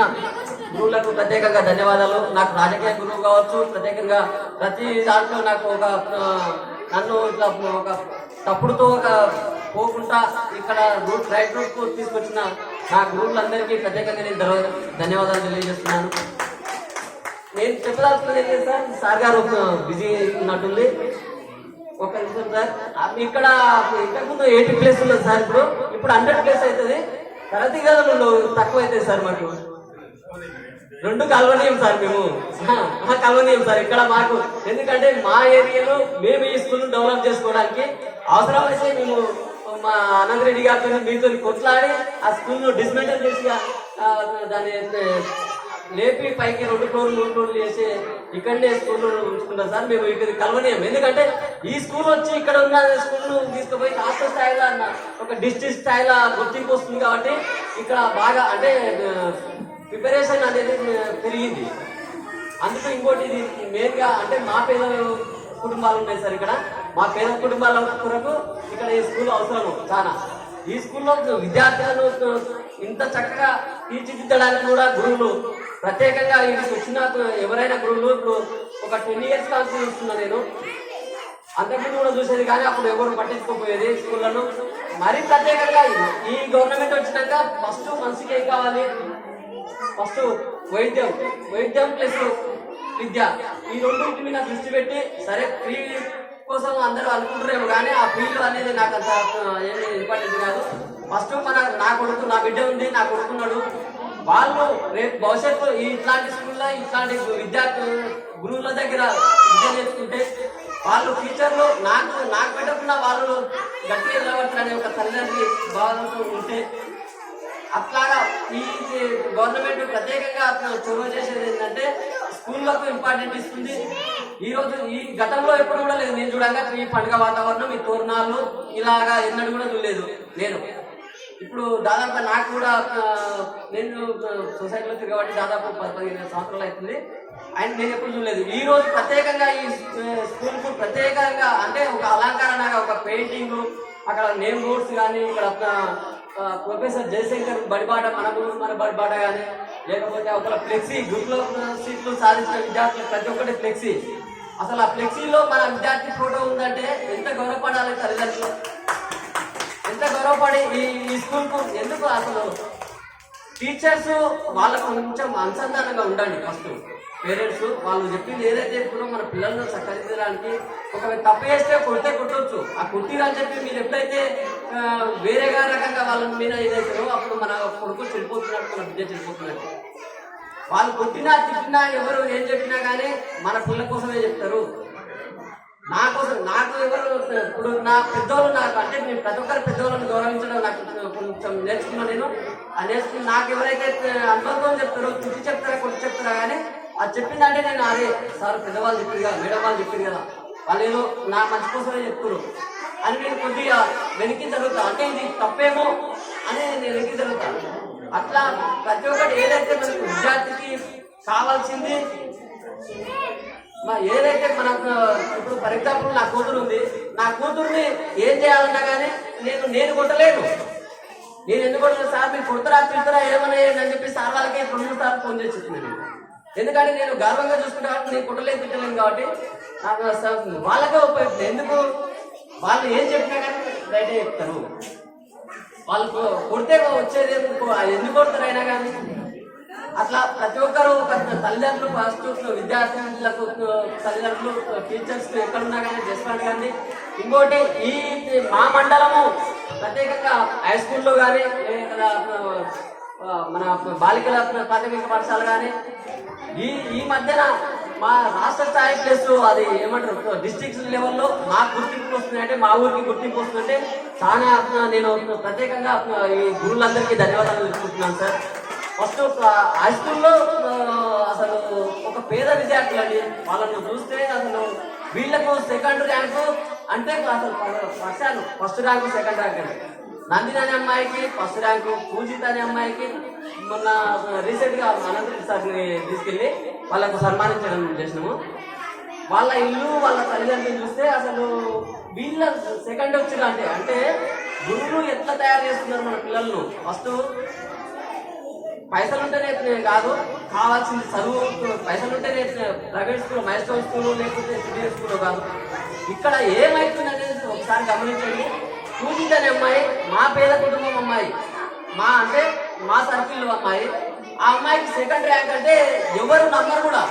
గురువులకు ప్రత్యేకంగా ధన్యవాదాలు. నాకు రాజకీయ గురువు కావచ్చు, ప్రత్యేకంగా ప్రతి దాంట్లో నాకు ఒక నన్ను ఇట్లా ఒక తప్పుడుతో ఒక పోకుండా ఇక్కడ రైట్ రూట్ కు తీసుకొచ్చిన నా గురువులందరికీ ప్రత్యేకంగా నేను ధన్యవాదాలు తెలియజేస్తున్నాను. నేను చెప్పదలుచుకునేది సార్ గారు బిజీ ఉన్నట్టుంది. ఒక నిమిషం సార్, ఇక్కడ ఇంతకుముందు 80 ప్లేస్ ఉన్నది సార్, ఇప్పుడు 100 ప్లేస్ అవుతుంది. తరగతి గదులు తక్కువ అవుతాయి సార్. మాకు 2 కలవనీయం సార్, మేము కలవనీయం సార్ ఇక్కడ మాకు. ఎందుకంటే మా ఏరియాలో మేము ఈ స్కూల్ డెవలప్ చేసుకోవడానికి అవసరమైతే మేము మా అనంత రెడ్డి గారితో మీతో కొట్లాడి ఆ స్కూల్ ను డిస్మెంటల్ చేసి దాన్ని లేపి పైకి 2 ఫ్లోర్లు 3 ఫ్లోర్లు చేసి ఇక్కడనే స్కూల్ ఉంచుకుంటాం సార్. మేము ఇక్కడ కలవనీయం. ఎందుకంటే ఈ స్కూల్ వచ్చి ఇక్కడ ఉన్న స్కూల్ తీసుకుపోయి రాష్ట్ర స్థాయిలో ఒక డిస్ట్రిక్ట్ స్థాయిలో గుర్తింపు వస్తుంది. కాబట్టి ఇక్కడ బాగా అంటే ప్రిపరేషన్ అనేది పెరిగింది. అందుకు ఇంకోటి ఇది మెయిన్ గా అంటే మా పేద కుటుంబాలు ఉన్నాయి సార్. ఇక్కడ మా పేద కుటుంబాల కొరకు ఇక్కడ ఈ స్కూల్ అవసరము చాలా. ఈ స్కూల్లో విద్యార్థులను ఇంత చక్కగా తీర్చిదిద్దడానికి కూడా గురువులు ప్రత్యేకంగా వీటికి వచ్చిన ఎవరైనా గురువులు ఇప్పుడు ఒక 10 years కాల్సి చూస్తున్నా నేను. అంతకుముందు కూడా చూసేది కానీ అప్పుడు ఎవరు పట్టించుకోపోయేది స్కూళ్ళను. మరీ ప్రత్యేకంగా ఈ గవర్నమెంట్ వచ్చినాక ఫస్ట్ మనిషికి ఏం కావాలి, ఫస్ట్ వైద్యం ప్లస్ విద్య, ఈ రెండింటి మీద దృష్టి పెట్టి సరే ఫ్రీ కోసం అందరూ అనుకుంటారేమో కానీ ఆ ఫ్రీలు అనేది నాకు అంత ఏమి ఇంపార్టెంట్ కాదు. ఫస్ట్ నా కొడుకు, నా బిడ్డ ఉంది, నా కొడుకున్నాడు, వాళ్ళు రేపు భవిష్యత్తు ఇట్లాంటి స్కూల్లో ఇట్లాంటి విద్యార్థులు గురువుల దగ్గర విద్య నేర్చుకుంటే వాళ్ళు ఫ్యూచర్లో నాకు పెట్టకుండా వాళ్ళు గట్టిగా నిలబడతారనే ఒక తల్లిదండ్రి భావనతో ఉంటే అట్లాగా ఈ గవర్నమెంట్ ప్రత్యేకంగా చొరవ చేసేది ఏంటంటే స్కూళ్ళకు ఇంపార్టెంట్ ఇస్తుంది. ఈ రోజు ఈ గతంలో ఎప్పుడు కూడా లేదు. నేను చూడంగా ఈ పండుగ వాతావరణం, ఈ తోరణాలు ఇలాగా ఎన్నడూ కూడా చూడలేదు నేను. ఇప్పుడు దాదాపు నాకు కూడా నేను సొసైటీలో తిరగబట్టి దాదాపు 15 సంవత్సరాలు అవుతుంది. అండ్ నేను ఎప్పుడు చూడలేదు. ఈ రోజు ప్రత్యేకంగా ఈ స్కూల్కు ప్రత్యేకంగా అంటే ఒక అలంకరణగా ఒక పెయింటింగ్, అక్కడ నేమ్ బోర్డ్స్ కానీ, ఇక్కడ ప్రొఫెసర్ జయశంకర్ బడిబాట, మన బడిబాట కానీ, లేకపోతే ఒక ఫ్లెక్సీ గ్రూప్ లో సీట్లు సాధించిన విద్యార్థులు ప్రతి ఒక్కటి ఫ్లెక్సీ. అసలు ఆ ఫ్లెక్సీలో మన విద్యార్థి ఫోటో ఉందంటే ఎంత గౌరవపడాలి తల్లిదండ్రులు, ఎంత గౌరవపడి ఈ స్కూల్కు. ఎందుకు అసలు టీచర్స్ వాళ్ళకు కొంచెం అనుసంధానంగా ఉండండి. ఫస్ట్ పేరెంట్స్ వాళ్ళు చెప్పింది ఏదైతే ఇప్పుడు మన పిల్లలను సహకరించడానికి ఒకవేళ తప్పు చేస్తే కొడితే కొట్టవచ్చు. ఆ కొట్టిరని చెప్పి మీరు ఎప్పుడైతే వేరేగా రకంగా వాళ్ళ మీద ఏదైతే అప్పుడు మన కొడుకు చెడిపోతున్నట్టు, మన బిడ్డ చెడిపోతున్నట్టు. వాళ్ళు కొట్టినా తిట్టినా ఎవరు ఏం చెప్పినా కానీ మన పిల్లల కోసమే చెప్తారు. నా కోసం నాకు ఎవరు ఇప్పుడు నా పెద్దోళ్ళు నాకు అంటే నేను ప్రతి ఒక్కరి పెద్దోళ్ళని గౌరవించడం నాకు కొంచెం నేర్చుకున్నాను నేను. ఆ నేర్చుకుని నాకు ఎవరైతే అనుభవం చెప్తారో, తిట్టి చెప్తారా కొట్టి చెప్తారా కానీ అది చెప్పిందంటే నేను అరే సార్ పెద్దవాళ్ళు చెప్పింది కదా, మేడం వాళ్ళు చెప్పింది కదా, వాళ్ళు ఏదో నా మంచి కోసమే చెప్తారు అని నేను కొద్దిగా వెనక్కి జరుగుతా. అంటే ఇది తప్పేమో అని నేను వెనక్కి జరుగుతాను. అట్లా ప్రతి ఒక్కటి ఏదైతే మనకు విద్యార్థికి కావాల్సింది ఏదైతే మనకు ఇప్పుడు ఫర్ ఎగ్జాంపుల్ నా కూతురు ఉంది, నా కూతుర్ని ఏం చేయాలన్నా కానీ నేను కొట్టలేను. నేను ఎందుకు కొట్టలేదు సార్, మీరు కొడతారా తిడతారా ఏమన్నా అని చెప్పి సార్ వాళ్ళకి 2 సార్లు ఫోన్ చేసి చెప్తున్నాను. ఎందుకంటే నేను గర్వంగా చూసుకుంటా కాబట్టి నేను కొట్టలేదు తిట్టలేను కాబట్టి నాకు వాళ్ళకే ఉపయోగపడుతుంది. ఎందుకు వాళ్ళు ఏం చెప్పినా కానీ రైటే చెప్తారు. వాళ్ళు కొడితే వచ్చేది ఎందుకు కొడతారు అయినా కానీ అట్లా ప్రతి ఒక్కరు తల్లిదండ్రులు ఫస్ట్ విద్యార్థులకు తల్లిదండ్రులు టీచర్స్ ఎక్కడున్నా కానీ రెస్పాండ్ కానీ. ఇంకోటి ఈ మా మండలము ప్రత్యేకంగా హై స్కూల్లో కానీ మన బాలికల ప్రాథమిక పాఠశాల కానీ ఈ మధ్యన మా రాష్ట్ర స్థాయి ప్లస్ అది ఏమంటారు డిస్ట్రిక్ట్ లెవెల్లో మాకు గుర్తింపు వస్తుంది, అంటే మా ఊరికి గుర్తింపు వస్తుందంటే చాలా నేను ప్రత్యేకంగా ఈ గురువులందరికీ ధన్యవాదాలు తెలుపుకుంటున్నాను సార్. ఫస్ట్ హై స్కూల్లో అసలు ఒక పేద విద్యార్థులు అండి, వాళ్ళను చూస్తే అసలు వీళ్లకు సెకండ్ ర్యాంకు అంటే అసలు వర్షాలు ఫస్ట్ ర్యాంకు సెకండ్ ర్యాంక్ అండి. నందిని అనే అమ్మాయికి ఫస్ట్ ర్యాంకు, పూజిత అనే అమ్మాయికి మొన్న రీసెంట్గా అనంతరం సార్ని తీసుకెళ్ళి వాళ్ళకు సన్మానించడం చేసినాము. వాళ్ళ ఇల్లు వాళ్ళ తల్లిదండ్రులు చూస్తే అసలు వీళ్ళ సెకండ్ వచ్చిన అంటే గురువులు ఎట్లా తయారు చేస్తున్నారు మన పిల్లలను. ఫస్ట్ పైసలు ఉంటేనే కాదు, కావాల్సింది చదువు. పైసలు ఉంటేనే ప్రైవేట్ స్కూల్, మైస్టోన్ స్కూల్ లేకపోతే సిటీ స్కూల్ కాదు. ఇక్కడ ఏమైతుంది అనేది ఒకసారి గమనించండి. పూజిత అనే అమ్మాయి మా పేద కుటుంబం అమ్మాయి, అంటే మా సర్కిల్ అమ్మాయి. ఆ అమ్మాయికి సెకండ్ ర్యాంక్ అంటే ఎవరు నమ్మరు కూడా.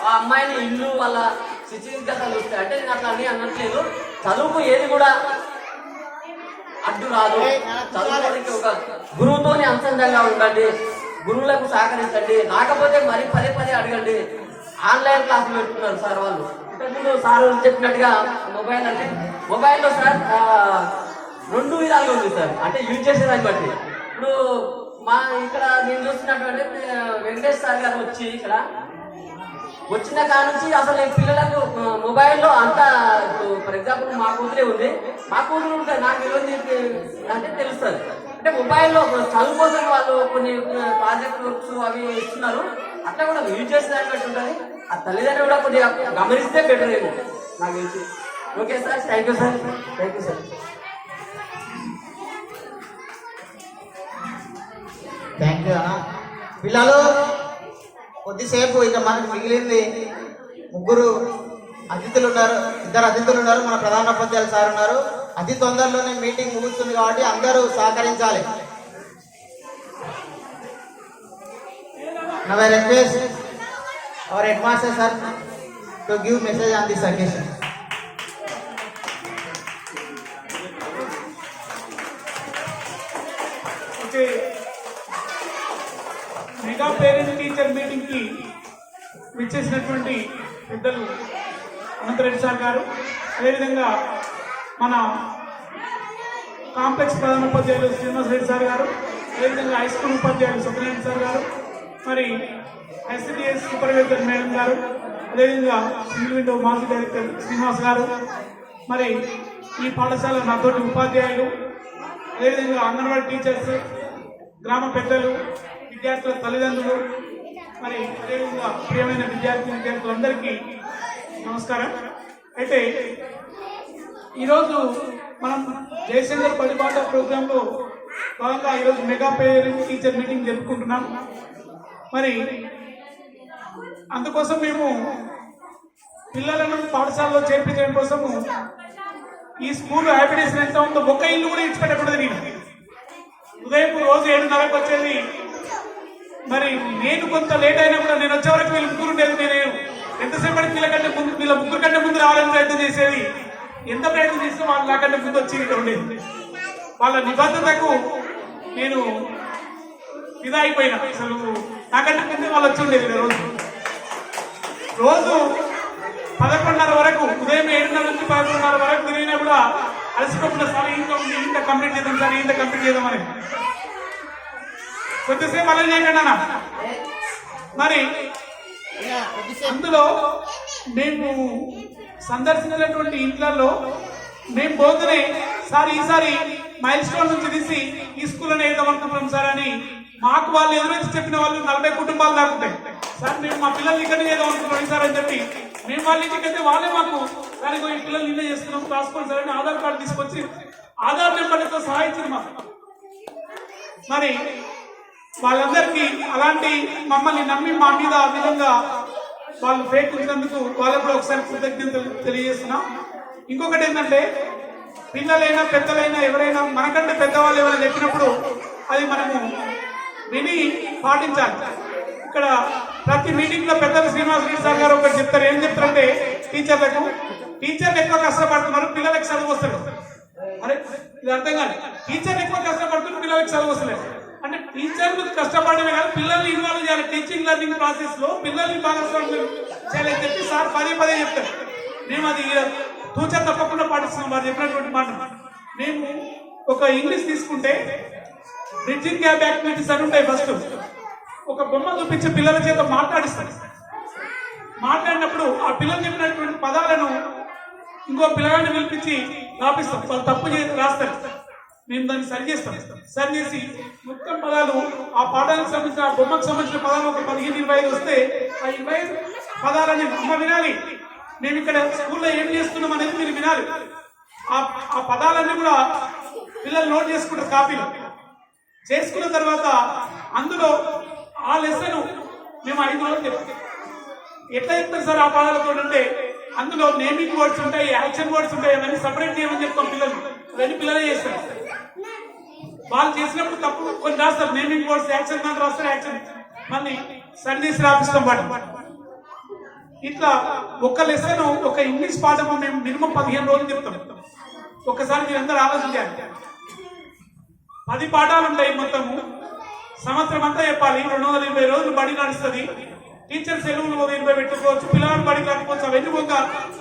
ఆ అమ్మాయిని ఇల్లు వాళ్ళ స్థితిగతులు చూస్తే, అంటే నేను అట్లా అని అనట్లేదు, చదువుకు ఏది కూడా అడ్డు రాదు. చదువుకోవడానికి ఒక గురువుతోనే అనుసంధానంగా ఉండండి, గురువులకు సహకరించండి, రాకపోతే మరి పదే అడగండి. ఆన్లైన్ క్లాసులు పెట్టుకున్నారు సార్ వాళ్ళు. ఇంతకుముందు సార్ చెప్పినట్టుగా మొబైల్ అంటే మొబైల్లో సార్ 2 విధాలుగా ఉంది సార్, అంటే యూజ్ చేసేదాన్ని బట్టి. ఇప్పుడు మా ఇక్కడ నేను చూస్తున్నటువంటి వెంకటేష్ సార్ గారు వచ్చి ఇక్కడ వచ్చిన కాడ నుంచి అసలు ఈ పిల్లలకు మొబైల్లో అంత, ఫర్ ఎగ్జాంపుల్ మా కూతురే ఉంది, మా కూతురు నాకు తెలియదు అంటే తెలుస్తుంది. అంటే మొబైల్లో చదువు కోసం వాళ్ళు కొన్ని ప్రాజెక్ట్ వర్క్స్ అవి ఇస్తున్నారు, అట్లా కూడా యూజ్ చేసేదాన్ని బట్టి ఉంటుంది. ఆ తల్లిదండ్రులు కూడా కొద్దిగా గమనిస్తే బెటర్ ఏమో నాకు తెలిసి. Okay sir, thank you sir. Thank you అన్న. పిల్లలు కొద్దిసేపు ఇక మనకు మిగిలింది 3 అతిథులు ఉన్నారు, 2 అతిథులు ఉన్నారు, మన ప్రధానోపాధ్యాయులు సార్ ఉన్నారు. అతి తొందరలోనే మీటింగ్ ముగుస్తుంది కాబట్టి అందరూ సహకరించాలి. Now I request our headmaster sir to give message on this occasion. Okay, mega parent teacher meeting కి విచ్చేసినటువంటి పెద్దలు అనంతరెడ్డి సార్ గారు, అదేవిధంగా మన కాంప్లెక్స్ ప్రధానోపాధ్యాయులు శ్రీనివాస్ రెడ్డి సార్ గారు, అదేవిధంగా హై స్కూల్ ఉపాధ్యాయులు సత్యనారాయణ సార్ గారు, మరి ఐసిడిఎస్ సూపర్వైజర్ మేడం గారు, అదేవిధంగా సింగిల్ విండో మాజీ డైరెక్టర్ శ్రీనివాస్ గారు, మరి ఈ పాఠశాల నాతోటి ఉపాధ్యాయులు, అదేవిధంగా అంగన్వాడీ టీచర్స్, గ్రామ పెద్దలు, విద్యార్థుల తల్లిదండ్రులు, మరి అదేవిధంగా ప్రియమైన విద్యార్థులందరికీ నమస్కారం. అయితే ఈరోజు మనం జయశంకర్ బడిబాట ప్రోగ్రాంలో భాగంగా ఈరోజు మెగా పేరెంట్ టీచర్ మీటింగ్ జరుపుకుంటున్నాం. మరి అందుకోసం మేము పిల్లలను పాఠశాలలో చేర్పించడం కోసము ఈ స్కూల్ హ్యాబిటేషన్ ఎంత ఉందో ఒక్క ఇల్లు కూడా ఇచ్చిపెట్టకూడదు. నేను ఉదయం రోజు 7:30కు వచ్చేది. మరి నేను కొంత లేట్ అయినా కూడా నేను వచ్చే వరకు వీళ్ళు 3 ఉండేది. నేను ఎంతసేపటికి వీళ్ళ 3 కంటే ముందు రావాలని ప్రయత్నం చేసేది. ఎంత ప్రయత్నం చేస్తే వాళ్ళు నాకంటే ముందు వచ్చి ఇక్కడ ఉండేది. వాళ్ళ నిబద్ధతకు నేను ఇదా అయిపోయినా. అసలు నాకంటే ముందే వాళ్ళు వచ్చి ఉండేది. రోజు 11:30 వరకు, ఉదయం 7:30 నుంచి 11:30 వరకు తిరిగినా కూడా అలసిపోకుండా సార్ ఇంత కంప్లీట్ చేద్దాం సార్, ఇంత కంప్లీట్ చేద్దామని. కొద్దిసేపు అలా చేయకండి అన్న. మరి అందులో మేము సందర్శించినటువంటి ఇంట్లలో మేము పోతూనే సార్ ఈసారి మైల్ స్టోన్ నుంచి తీసి ఈ స్కూల్లోనే వేద్దామనుకుంటున్నాం సార్ అని మాకు వాళ్ళు ఎదురొచ్చి చెప్పిన వాళ్ళు 40 కుటుంబాలు దాకుంటాయి. సార్ మేము మా పిల్లల్ని ఇక్కడనే వేద్దామనుకుంటున్నాం సార్ అని చెప్పి మేము వాళ్ళ ఇంటికి అయితే వాళ్ళే మాకు దానికి ఈ పిల్లలు నిన్న చేస్తున్నాం రాసుకోండి సార్ అని ఆధార్ కార్డు తీసుకొచ్చి ఆధార్ నెంబర్లతో సహాయించింది మాకు. మరి వాళ్ళందరికీ అలాంటి మమ్మల్ని నమ్మి మా మీద ఆ విధంగా వాళ్ళు ఫేక్ ఉంచినందుకు వాళ్ళకు కూడా ఒకసారి కృతజ్ఞతలు తెలియజేస్తున్నాం. ఇంకొకటి ఏంటంటే పిల్లలైనా పెద్దలైనా ఎవరైనా మనకంటే పెద్దవాళ్ళు ఎవరైనా చెప్పినప్పుడు అది మనము విని పాటించాలి. ఇక్కడ ప్రతి మీటింగ్ లో పెద్దలు శ్రీనివాస్ రెడ్డి సార్ గారు ఒకటి చెప్తారు. ఏం చెప్తారంటే టీచర్లు ఎక్కువ కష్టపడుతున్నారు, పిల్లలకు చదువు వస్తారు. అరే ఇది అర్థం కాదు. టీచర్లు ఎక్కువ కష్టపడుతున్నారు, పిల్లలకు చదువు వస్తలేదు అంటే టీచర్లు కష్టపడమే కాదు పిల్లల్ని ఇన్వాల్వ్ చేయాలి. టీచింగ్ లెర్నింగ్ ప్రాసెస్ లో పిల్లల్ని భాగస్వామ్యం చేయాలని చెప్పి సార్ పదే చెప్తారు. మేము అది తూచా తప్పకుండా పాటిస్తున్నాం వారు చెప్పినటువంటి మాట. మేము ఒక ఇంగ్లీష్ తీసుకుంటే బ్రిడ్జింగ్ గ్యాప్ యాక్టివిటీస్ అని ఉంటాయి. ఫస్ట్ ఒక బొమ్మ చూపించి పిల్లల చేత మాట్లాడిస్తారు. మాట్లాడినప్పుడు ఆ పిల్లలు చెప్పినటువంటి పదాలను ఇంకో పిల్లగాడిని పిలిపించి రాపిస్తాం. వాళ్ళు తప్పు చేసి రాస్తారు, మేము దాన్ని సరి చేస్తాం. సరి చేసి మొత్తం పదాలు ఆ పాఠానికి సంబంధించిన ఆ బొమ్మకు సంబంధించిన పదాలు ఒక 15-25 వస్తే ఆ 25 పదాలని అమ్మ వినాలి. మేము ఇక్కడ స్కూల్లో ఏం చేస్తున్నాం అనేది మీరు వినాలి. ఆ పదాలన్నీ కూడా పిల్లలు నోట్ చేసుకుంటారు కాపీలు. చేసుకున్న తర్వాత అందులో ఆ లెసన్ మేము 5 రోజులు చెప్తాం. ఎట్లా చెప్తారు సార్ ఆ పదాలతో అంటే అందులో నేమింగ్ వర్డ్స్ ఉంటాయి, యాక్షన్ వర్డ్స్ ఉంటాయి, అవన్నీ సపరేట్ చేయమని చెప్తాం పిల్లలు. అవన్నీ పిల్లలే చేస్తారు. వాళ్ళు చేసినప్పుడు తప్పు కొన్ని రాస్తారు, నేమింగ్ వర్డ్స్ యాక్షన్ కానీ రాస్తారు, యాక్షన్ మళ్ళీ సర్వీస్ రాపిస్తాం వాటి. ఇట్లా ఒక లెసన్ ఒక ఇంగ్లీష్ పాఠము మేము మినిమం 15 రోజులు చెప్తాం. ఒక్కసారి మీరు అందరూ ఆలోచించాలి. 10 పాఠాలు ఉంటాయి మొత్తము. సంవత్సరం అంతా చెప్పాలి. 220 రోజులు బడి నడుస్తుంది. టీచర్ సెలవులు 20 పెట్టుకోవచ్చు, పిల్లగాడు బడికి రాకపోవచ్చు. అవన్నీ ఒక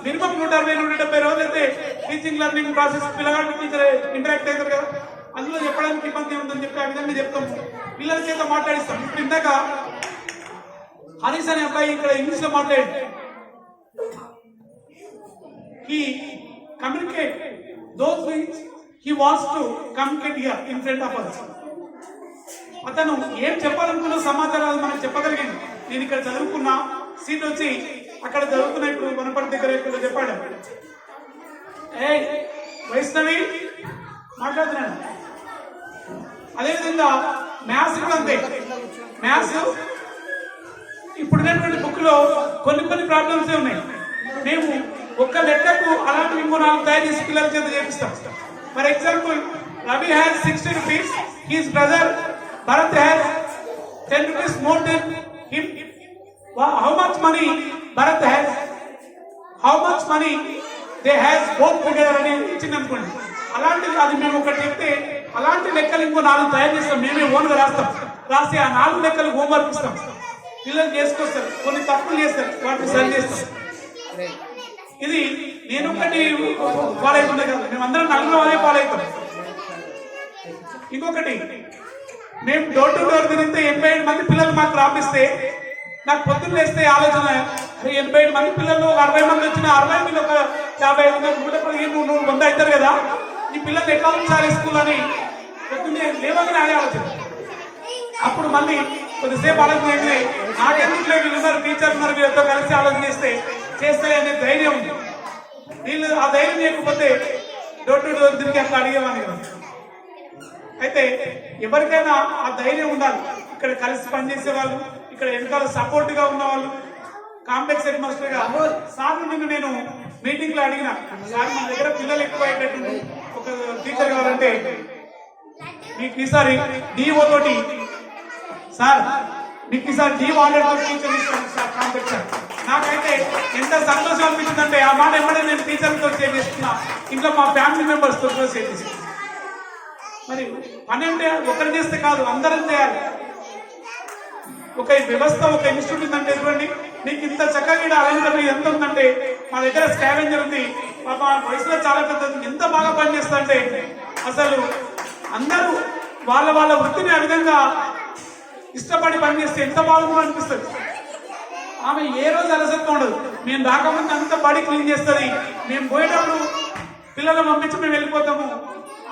మినిమం 160-170 రోజులు అయితే టీచింగ్ లెర్నింగ్ ప్రాసెస్ పిల్లగాడు టీచర్ ఇంటరాక్ట్ అవుతారు కదా, అందులో చెప్పడానికి ఇబ్బంది ఉందని చెప్పి ఆ విధంగా చెప్తాము. పిల్లల చేత మాట్లాడిస్తాం. ఇప్పుడు ఇందాక హరీష్ అనే అబ్బాయి ఇక్కడ ఇంగ్లీష్ లో మాట్లాడి he communicate those things he wants to communicate here in front of us. అతను ఏం చెప్పాలనుకున్న సమాచారాలు మనం చెప్పగలిగింది. నేను ఇక్కడ చదువుకున్నా, సీట్ వచ్చి అక్కడ చదువుతున్నా, ఇప్పుడు వనపర్తి దగ్గర ఇక్కడ చెప్పాడు. ఏ వైష్ణవి మాట్లాడుతున్నాను. అదేవిధంగా మ్యాథ్స్ కూడా అంతే. మ్యాథ్స్ ఇప్పుడున్నటువంటి బుక్ లో కొన్ని ప్రాబ్లమ్స్ ఉన్నాయి. మేము ఒక్క లెక్కకు అలాంటి ఇంకో 4 తయారు చేసి పిల్లల చేత చేపిస్తాం. For example, Ravi has 60 rupees, his brother Bharat has 10 rupees more than him. How much money Bharat has? How much money they has both together అని ఇచ్చింది అనుకోండి. అలాంటిది అది మేము ఒకటి చెప్తే అలాంటి లెక్కలు ఇంకో 4 తయారు చేస్తాం. మేమే ఓన్గా రాస్తాం. రాసి ఆ 4 లెక్కలు హోంవర్క్ ఇస్తాం. పిల్లలు చేసుకొస్తారు. కొన్ని తప్పులు చేస్తారు, వాటిని సరి చేస్తాం. ఇది నేను ఒకటి ఫాలో అవుతుండే కదా, మేమందరం 4 అదే ఫాలో అవుతాం. ఇంకొకటి, మేము డోర్ టు డోర్ తిరిగితే 87 మంది పిల్లలు మాకు రాపిస్తే నాకు పొద్దున్న వేస్తే ఆలోచన, 87 మంది పిల్లలు 60 మంది వచ్చిన 60 మంది ఒక 50, 115, 100 అవుతారు కదా, ఈ పిల్లలు ఎట్లా ఉంచాలి స్కూల్ అని పొద్దున్నే లేవగానే అదే ఆలోచన. అప్పుడు మళ్ళీ కొద్దిసేపు ఆలోచన అయితే నాకెందుకులే వీళ్ళున్నారు, టీచర్ ఉన్నారు, వీళ్ళతో కలిసి ఆలోచన చేస్తే అనే ధైర్యం ఉంది. వీళ్ళు ఆ ధైర్యం లేకపోతే డోర్ టు డోర్ తిరిగి అట్లా అడిగేవాడిని కదా. అయితే ఎవరికైనా ఆ ధైర్యం ఉండాలి. ఇక్కడ కలిసి పనిచేసే వాళ్ళు, ఇక్కడ వెనకాల సపోర్ట్ గా ఉన్న వాళ్ళు. కాంప్లెక్స్ హెడ్ మాస్టర్ గా సార్ నిన్ను నేను మీటింగ్ లో అడిగిన, సార్ మన దగ్గర పిల్లలు ఎక్కువ అయ్యేటట్టు ఒక టీచర్ కావాలంటే మీకు ఈసారి డిఓ తోటి సార్ మీకు ఈసారి D100 టీచర్ ఇస్తాను సార్ కాంప్లెక్స్. నాకైతే ఎంత సంతోషం అనిపించిందంటే ఆ మాట ఎప్పుడైనా నేను టీచర్తో షేర్ చేస్తున్నా, ఇంట్లో మా ఫ్యామిలీ మెంబర్స్ తో షేర్ చేస్తాను. మరి పని అంటే ఒకరు చేస్తే కాదు, అందరం చేయాలి. ఒక వ్యవస్థ, ఒక ఇన్స్టిట్యూట్ ఉందంటే చూడండి, మీకు ఇంత చక్కగా అలంకరణ ఎంత ఉందంటే, మా దగ్గర స్కావెంజర్ ఉంది, మా వయసులో చాలా పెద్ద, ఎంత బాగా పనిచేస్తా అంటే అసలు అందరూ వాళ్ళ వృత్తిని ఆ విధంగా ఇష్టపడి పనిచేస్తే ఎంత బాగుందో అనిపిస్తుంది. ఆమె ఏ రోజు అలసత్వం ఉండదు. మేము రాకముందు అంతా బాడీ క్లీన్ చేస్తుంది. మేము పోయేటప్పుడు పిల్లలు పంపించి మేము వెళ్ళిపోతాము,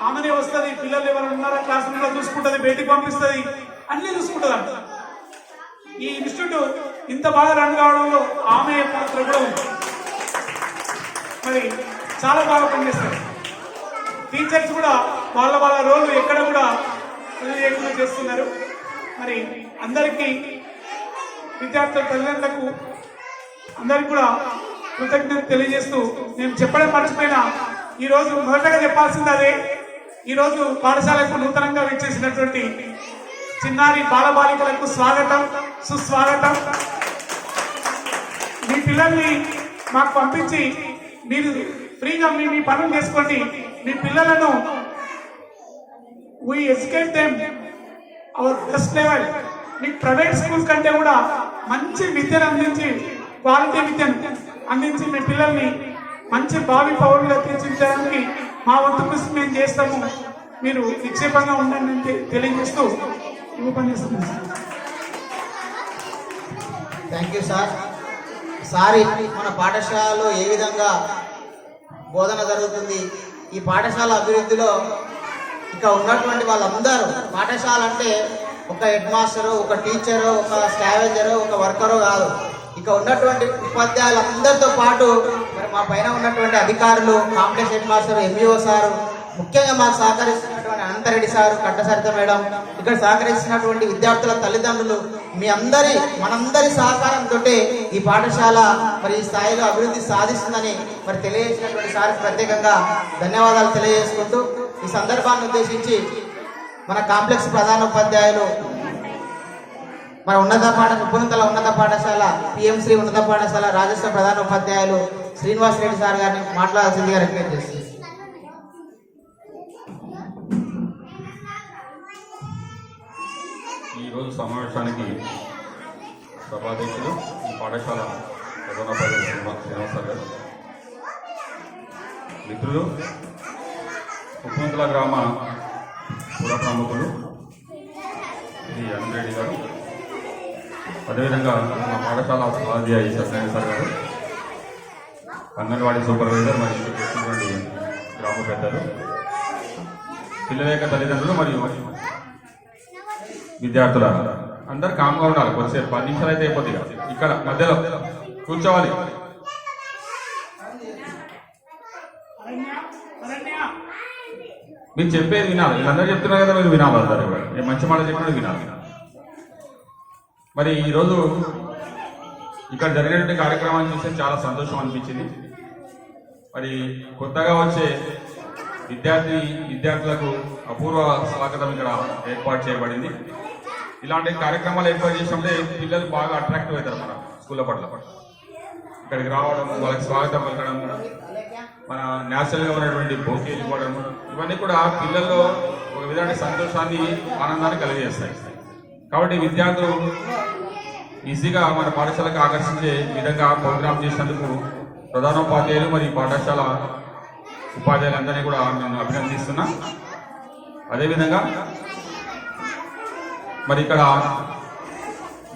ఆమెనే వస్తుంది. పిల్లలు ఎవరు ఉన్నారా క్లాస్ రూమ్లో చూసుకుంటుంది, బయటికి పంపిస్తుంది, అన్నీ చూసుకుంటుంది అంట. ఈ ఇన్స్టిట్యూట్ ఇంత బాగా రన్ కావడంలో ఆమె పాత్ర కూడా ఉంది. మరి చాలా బాగా పనిచేస్తారు. టీచర్స్ కూడా వాళ్ళ రోల్ ఎక్కడ కూడా లేకుండా చేస్తున్నారు. మరి అందరికీ, విద్యార్థుల తల్లిదండ్రులకు అందరికి కూడా కృతజ్ఞత తెలియజేస్తూ, నేను చెప్పడం మర్చిపోయినా, ఈరోజు మొదటగా చెప్పాల్సింది అదే. ఈరోజు పాఠశాలకు నూతనంగా విచ్చేసినటువంటి చిన్నారి బాలబాలికలకు స్వాగతం. సుస్వాగతం. మీ పిల్లల్ని మాకు పంపించి మీరు ఫ్రీగా మీ పనులు చేసుకోండి. మీ పిల్లలను we educate them our best level. మీకు ప్రైవేట్ స్కూల్ కంటే కూడా మంచి విద్యను అందించి క్వాలిటీ విద్యను అందించి మీ పిల్లల్ని మంచి భావి పౌరులుగా తీర్చిదిద్దడానికి మా వంతు కృషి మేము చేస్తాము. మీరు నిక్షేపంగా ఉండండి తెలియజేస్తూ ఈ ఉపన్యాసం. Thank you sir. సార్ మన పాఠశాలలో ఏ విధంగా బోధన జరుగుతుంది, ఈ పాఠశాల అభివృద్ధిలో ఇక ఉన్నటువంటి వాళ్ళందరూ, పాఠశాల అంటే ఒక హెడ్ మాస్టరు, ఒక టీచరు, ఒక స్కావెంజరు, ఒక వర్కరు కాదు, ఇక ఉన్నటువంటి ఉపాధ్యాయులందరితో పాటు మరి మా పైన ఉన్నటువంటి అధికారులు, complex head master, MEO sir, ముఖ్యంగా మాకు సహకరిస్తున్నటువంటి అనంతరెడ్డి సారు, కట్టసరిత మేడం, ఇక్కడ సహకరిస్తున్నటువంటి విద్యార్థుల తల్లిదండ్రులు, మనందరి సహకారంతో ఈ పాఠశాల మరి ఈ స్థాయిలో అభివృద్ధి సాధిస్తుందని మరి తెలియజేసినటువంటి సార్ ప్రత్యేకంగా ధన్యవాదాలు తెలియజేసుకుంటూ ఈ సందర్భాన్ని ఉద్దేశించి మన కాంప్లెక్స్ ప్రధానోపాధ్యాయులు, మన ఉపరితల ఉన్నత పాఠశాల పిఎంశ్రీ ఉన్నత పాఠశాల రాజస్థాన్ ప్రధానోపాధ్యాయులు శ్రీనివాస్ రెడ్డి సార్ గారిని మాట్లాడాల్సిందిగా రిక్వెస్ట్ చేస్తుంది. ఈరోజు సమావేశానికి సభాధ్యక్షులు పాఠశాల ప్రధానోపాధ్యాయులు శ్రీనివాస్ గారు, మిత్రులు, ఉపమంతుల గ్రామ పుర ప్రముఖులు శ్రీ అనిరెడ్డి గారు, అదేవిధంగా మా పాఠశాల ఉపాధ్యాయులు సత్యనారాయణ సార్ గారు, అంగన్వాడీ సూపర్వైజర్ మరియు చేసినటువంటి గ్రామ పెద్దలు, పిల్లల యొక్క తల్లిదండ్రులు మరియు విద్యార్థుల అందరు కామ్గా ఉండాలి. కొద్దిసేపు 10 నిమిషాలు అయితే అయిపోతుంది. ఇక్కడ మధ్యలో కూర్చోవాలి. మీరు చెప్పేది వినాలి. వీళ్ళందరూ చెప్తున్నారు కదా, మీరు వినాలి. అందరూ నేను మంచి మాట చెప్పినట్టు వినాలి. మరి ఈరోజు ఇక్కడ జరిగినటువంటి కార్యక్రమాన్ని చూస్తే చాలా సంతోషం అనిపించింది. మరి కొత్తగా వచ్చే విద్యార్థులకు అపూర్వ స్వాగతం ఇక్కడ ఏర్పాటు చేయబడింది. ఇలాంటి కార్యక్రమాలు ఏర్పాటు చేసినప్పుడే పిల్లలు బాగా అట్రాక్టివ్ అవుతారు మన స్కూళ్ళ పట్ల. ఇక్కడికి రావడం, వాళ్ళకి స్వాగతం పలకడం, మన నేచురల్గా ఉన్నటువంటి బొకేలు ఇవ్వడం, ఇవన్నీ కూడా పిల్లల్లో ఒక విధమైన సంతోషాన్ని, ఆనందాన్ని కలిగజేస్తాయి. కాబట్టి విద్యార్థులు ఈజీగా మన పాఠశాలకు ఆకర్షించే విధంగా ప్రోగ్రామ్ చేసినందుకు ప్రధానోపాధ్యాయులు మరియు పాఠశాల ఉపాధ్యాయులందరినీ కూడా నేను అభినందిస్తున్నా. అదేవిధంగా మరి ఇక్కడ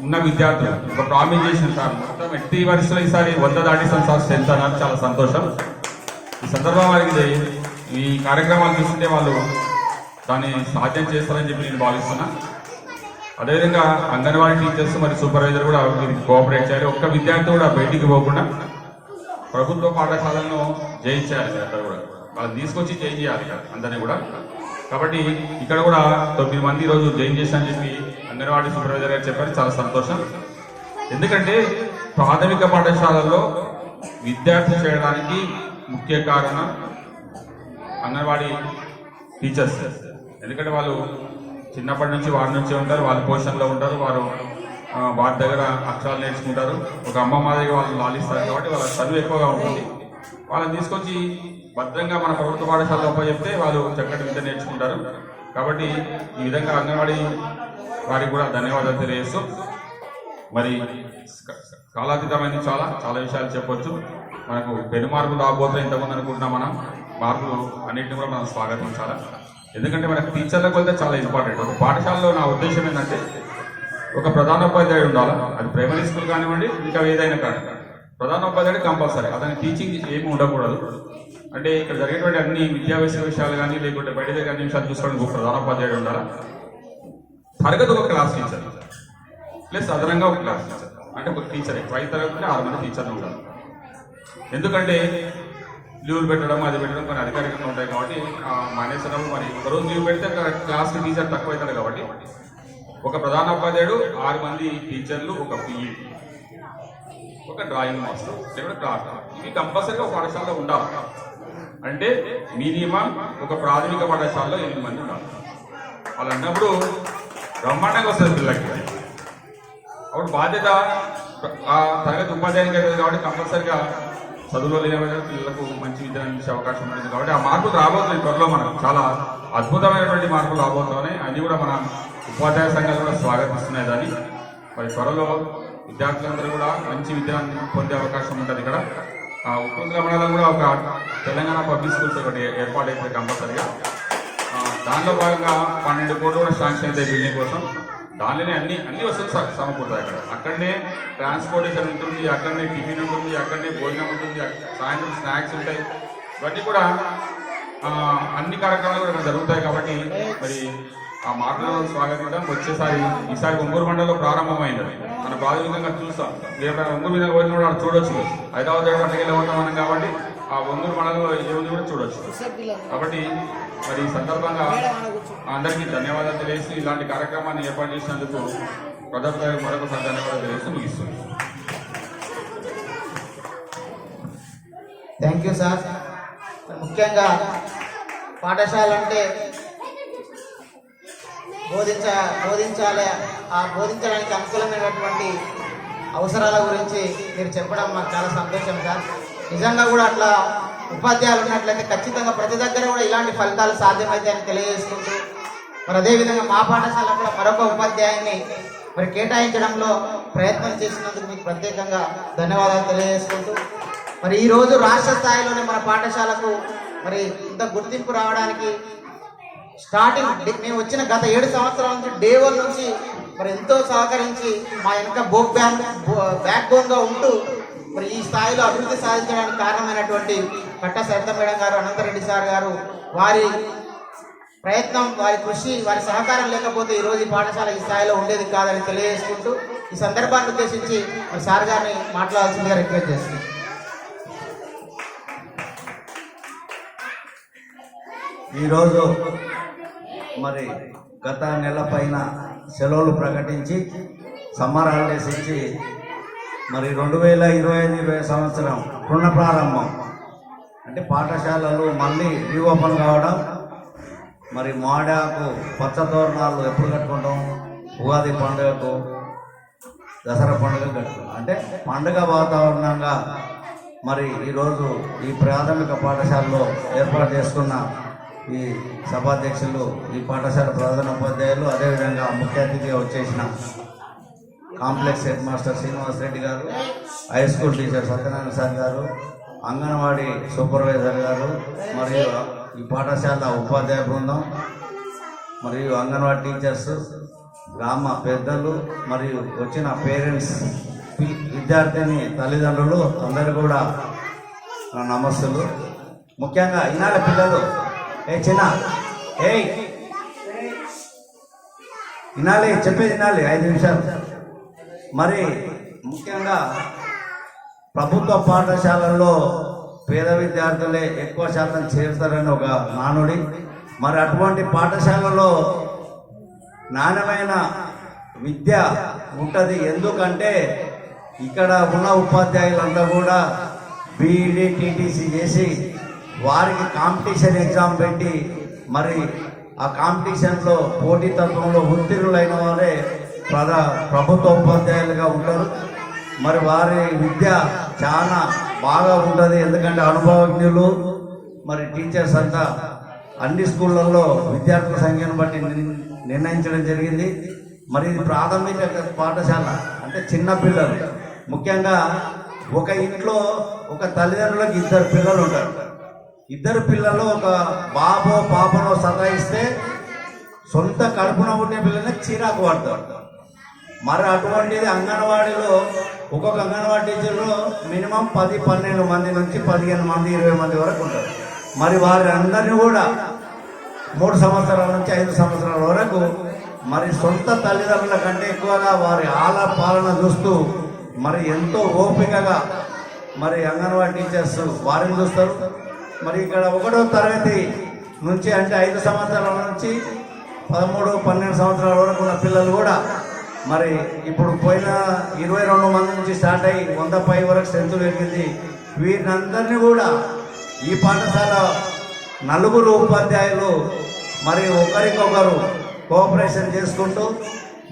ఉన్న విద్యార్థులు ఒక ప్రామిస్ చేసిన సార్ మొత్తం 80 వరుసలో ఈసారి 100 దాటిస్తాం సార్ స్ట్రెంత్ అన్నారు. చాలా సంతోషం. ఈ సందర్భం వారికి ఈ కార్యక్రమాలు చూస్తుంటే వాళ్ళు దాన్ని సాధ్యం చేస్తారని చెప్పి నేను భావిస్తున్నా. అదేవిధంగా అంగన్వాడీ టీచర్స్ మరియు సూపర్వైజర్ కూడా దీనికి కోఆపరేట్ చేయాలి. ఒక్క విద్యార్థి కూడా బయటికి పోకుండా ప్రభుత్వ పాఠశాలను జయించాలి. అక్కడ కూడా వాళ్ళని తీసుకొచ్చి జైన్ చేయాలి అందరినీ కూడా. కాబట్టి ఇక్కడ కూడా 9 మంది ఈరోజు జైన్ చేశారని చెప్పి అంగన్వాడీ సూపర్వైజర్ గారు చెప్పారు. చాలా సంతోషం. ఎందుకంటే ప్రాథమిక పాఠశాలలో విద్యార్థి చేయడానికి ముఖ్య కారణం అంగన్వాడీ టీచర్స్. ఎందుకంటే వాళ్ళు చిన్నప్పటి నుంచి వారి నుంచే ఉంటారు, వాళ్ళ పోషణలో ఉంటారు, వారి దగ్గర అక్షరాలు నేర్చుకుంటారు, ఒక అమ్మ మాదిరిగా వాళ్ళు లాలిస్తారు. కాబట్టి వాళ్ళ చదువు ఎక్కువగా ఉంటుంది. వాళ్ళని తీసుకొచ్చి భద్రంగా మన ప్రభుత్వ పాఠశాలలో చెప్తే వాళ్ళు చక్కటి విద్య నేర్చుకుంటారు. కాబట్టి ఈ విధంగా అంగన్వాడీ వారికి కూడా ధన్యవాదాలు తెలియజేస్తూ, మరి కాలాతీతమైన చాలా విషయాలు చెప్పొచ్చు. మనకు పెను మార్పులు రాబోతే ఇంతకుముందు అనుకుంటున్నాం. మనం మార్పులు అన్నింటినీ కూడా మనం స్వాగతించాలి. ఎందుకంటే మనకు టీచర్లకు వెళ్తే చాలా ఇంపార్టెంట్. ఒక పాఠశాలలో నా ఉద్దేశం ఏంటంటే ఒక ప్రధానోపాధ్యాయుడు ఉండాలి. అది ప్రైమరీ స్కూల్ కానివ్వండి, ఇంకా ఏదైనా కానీ ప్రధానోపాధ్యాయుడు కంపల్సరీ. అతని టీచింగ్ ఏమి ఉండకూడదు. అంటే ఇక్కడ జరిగేటువంటి అన్ని విషయాలు కానీ లేకుంటే బయట దగ్గర అన్ని విషయాలు చూసుకోవడానికి ఒక ప్రధానోపాధ్యాయుడు ఉండాలి. తరగతి ఒక క్లాస్ టీచర్ ప్లస్ అదనంగా ఒక క్లాస్ టీచర్, అంటే ఒక టీచర్ 5 తరగతి 6 మంది టీచర్లు ఉండాలి. ఎందుకంటే లీవ్లు పెట్టడం అది పెట్టడం కొన్ని అధికారికంగా ఉంటాయి. కాబట్టి మానేసినప్పుడు మరి ఒకరోజు లీవ్ పెడితే క్లాస్కి టీచర్ తక్కువ అవుతాడు. కాబట్టి ఒక ప్రధానోపాధ్యాయుడు 6 మంది టీచర్లు, ఒక పిఈ, ఒక డ్రాయింగ్ మాస్టర్ లేకపోతే క్లాస్, ఇవి కంపల్సరీగా ఒక పాఠశాలలో ఉండాలి. అంటే మినిమం ఒక ప్రాథమిక పాఠశాలలో 8 మంది ఉండాలి. వాళ్ళు అన్నప్పుడు బ్రహ్మాండంగా వస్తుంది పిల్లలకి. అప్పుడు బాధ్యత ఆ తరగతి ఉపాధ్యాయునికి అవుతుంది కాబట్టి కంపల్సరిగా చదువులో లేని పిల్లలకు మంచి విద్య అందించే అవకాశం ఉంటుంది కాబట్టి ఆ మార్పులు రాబోతుంది త్వరలో మనకు చాలా అద్భుతమైనటువంటి మార్పులు రాబోతున్నాయి. అన్ని కూడా మన ఉపాధ్యాయ సంఘాలు కూడా స్వాగతిస్తున్నాయి దాన్ని. మరి త్వరలో విద్యార్థులందరూ కూడా మంచి విద్య పొందే అవకాశం ఉంటుంది. ఇక్కడ ఉప్పందుల మండలం కూడా ఒక తెలంగాణ పబ్లిక్ స్కూల్స్ ఒకటి ఏర్పాటు అవుతుంది కంపల్సరిగా. దానిలో భాగంగా 12 కోట్లు కూడా శాంక్షన్ అవుతాయి బిల్డింగ్ కోసం. దానిలోనే అన్ని వసతులు సమకూరుతాయి. అక్కడనే ట్రాన్స్పోర్టేషన్ ఉంటుంది, అక్కడనే టిఫిన్ ఉంటుంది, అక్కడనే భోజనం ఉంటుంది, సాయంత్రం స్నాక్స్ ఉంటాయి. ఇవన్నీ కూడా అన్ని కార్యక్రమాలు కూడా ఇక్కడ జరుగుతాయి. కాబట్టి మరి ఆ మార్పులను స్వాగతిద్దాం. ఈసారి ఒంగూరు మండలంలో ప్రారంభమైంది. మనం ప్రాథమికంగా చూస్తాం. ఒంగూరు మీద పోయిన కూడా చూడొచ్చు. హైదరాబాద్ పట్టుకెళ్ళి పోతాం మనం కాబట్టి ఆ ఒంగూరు మండలంలో ఏముంది కూడా చూడొచ్చు. కాబట్టి మరి ఈ సందర్భంగా అందరికీ ధన్యవాదాలు తెలియజేసి ఇలాంటి కార్యక్రమాన్ని ఏర్పాటు చేసినందుకు మరొకసారి ధన్యవాదాలు తెలియజేస్తూ ముగిస్తుంది. Thank you sir. ముఖ్యంగా పాఠశాల అంటే బోధించాలి. ఆ బోధించడానికి అనుకూలమైనటువంటి అవసరాల గురించి మీరు చెప్పడం మాకు చాలా సంతోషం సార్. నిజంగా కూడా అట్లా ఉపాధ్యాయులు ఉన్నట్లయితే ఖచ్చితంగా ప్రతి దగ్గర కూడా ఇలాంటి ఫలితాలు సాధ్యమవుతాయని తెలియజేసుకుంటూ మరి అదేవిధంగా మా పాఠశాల కూడా మరొక ఉపాధ్యాయుని మరి కేటాయించడంలో ప్రయత్నం చేసినందుకు మీకు ప్రత్యేకంగా ధన్యవాదాలు తెలియజేసుకుంటూ మరి ఈరోజు రాష్ట్ర స్థాయిలోనే మన పాఠశాలకు మరి ఇంత గుర్తింపు రావడానికి స్టార్టింగ్ మేము వచ్చిన గత 7 సంవత్సరాల నుంచి డే 1 నుంచి మరి ఎంతో సహకరించి మా వెనక బ్యాక్ బోన్గా ఉంటూ మరి ఈ స్థాయిలో అభివృద్ధి సాధించడానికి కారణమైనటువంటి కట్ట సరిత మేడం గారు, అనంతరెడ్డి సార్ గారు, వారి ప్రయత్నం, వారి కృషి, వారి సహకారం లేకపోతే ఈరోజు ఈ పాఠశాల ఈ స్థాయిలో ఉండేది కాదని తెలియజేసుకుంటూ ఈ సందర్భాన్ని ఉద్దేశించి మరి సార్ గారిని మాట్లాడాల్సిందిగా రిక్వెస్ట్ చేస్తున్నాం. ఈరోజు మరి గత నెల పైన సెలవులు ప్రకటించి సమ్మర్ హాలిడేస్ ఇచ్చి మరి 2025 సంవత్సరం పునఃప్రారంభం అంటే పాఠశాలలు మళ్ళీ రీఓపెన్ కావడం. మరి మాడాకు పచ్చ తోరణాలు ఎప్పుడు కట్టుకుంటాం? ఉగాది పండుగకు, దసరా పండుగ కట్టుకుంటాం. అంటే పండుగ వాతావరణంగా మరి ఈరోజు ఈ ప్రాథమిక పాఠశాలలో ఏర్పాటు చేసుకున్న ఈ సభాధ్యక్షులు, ఈ పాఠశాల ప్రధానోపాధ్యాయులు, అదేవిధంగా ముఖ్య అతిథిగా వచ్చేసిన complex head master Srinivas Reddy garu, high school teacher Satyanarayana sir garu, anganwadi supervisor గారు, మరియు ఈ పాఠశాల ఉపాధ్యాయ బృందం, మరియు అంగన్వాడీ టీచర్స్, గ్రామ పెద్దలు, మరియు వచ్చిన పేరెంట్స్, విద్యార్థిని తల్లిదండ్రులు అందరూ కూడా నా నమస్సులు. ముఖ్యంగా ఈనాడు పిల్లలు వినాలి, చెప్పేది వినాలి 5 నిమిషాలు. మరి ముఖ్యంగా ప్రభుత్వ పాఠశాలల్లో పేద విద్యార్థులే ఎక్కువ శాతం చేరుతారని ఒక నానుడి. మరి అటువంటి పాఠశాలలో నాణ్యమైన విద్య ఉంటుంది. ఎందుకంటే ఇక్కడ ఉన్న ఉపాధ్యాయులంతా కూడా బీఈడీ టీటీసీ చేసి వారికి కాంపిటీషన్ ఎగ్జామ్ పెట్టి మరి ఆ కాంపిటీషన్లో పోటీతత్వంలో ఉత్తీర్ణులైన వారే ప్రభుత్వ ఉపాధ్యాయులుగా ఉంటారు. మరి వారి విద్య చాలా బాగా ఉంటుంది. ఎందుకంటే అనుభవజ్ఞులు, మరి టీచర్స్ అంతా అన్ని స్కూళ్ళల్లో విద్యార్థుల సంఖ్యను బట్టి నిర్ణయించడం జరిగింది. మరి ఇది ప్రాథమిక పాఠశాల అంటే చిన్న పిల్లలు. ముఖ్యంగా ఒక ఇంట్లో ఒక తల్లిదండ్రులకు 2 పిల్లలు ఉంటారు. 2 పిల్లలు ఒక బాబో పాపనో సతాయిస్తే సొంత కడుపున ఉండే పిల్లల్ని చిరాకు పడతారు. మరి అటువంటిది అంగన్వాడీలో ఒక్కొక్క అంగన్వాడీ టీచర్లో మినిమం 10-12 మంది నుంచి 15 మంది 20 మంది వరకు ఉంటారు. మరి వారి అందరినీ కూడా 3 సంవత్సరాల నుంచి 5 సంవత్సరాల వరకు మరి సొంత తల్లిదండ్రుల కంటే ఎక్కువగా వారి పాలన చూస్తూ మరి ఎంతో ఓపికగా మరి అంగన్వాడీ టీచర్స్ వారిని చూస్తారు. మరి ఇక్కడ 1వ తరగతి నుంచి అంటే 5 సంవత్సరాల నుంచి 13-12 సంవత్సరాల వరకు ఉన్న పిల్లలు కూడా మరి ఇప్పుడు పోయిన 22 మంది నుంచి స్టార్ట్ అయ్యి 100 పై వరకు స్ట్రెంత్ పెరిగింది. వీరినందరినీ కూడా ఈ పాఠశాల 4 ఉపాధ్యాయులు మరి ఒకరికొకరు కోఆపరేషన్ చేసుకుంటూ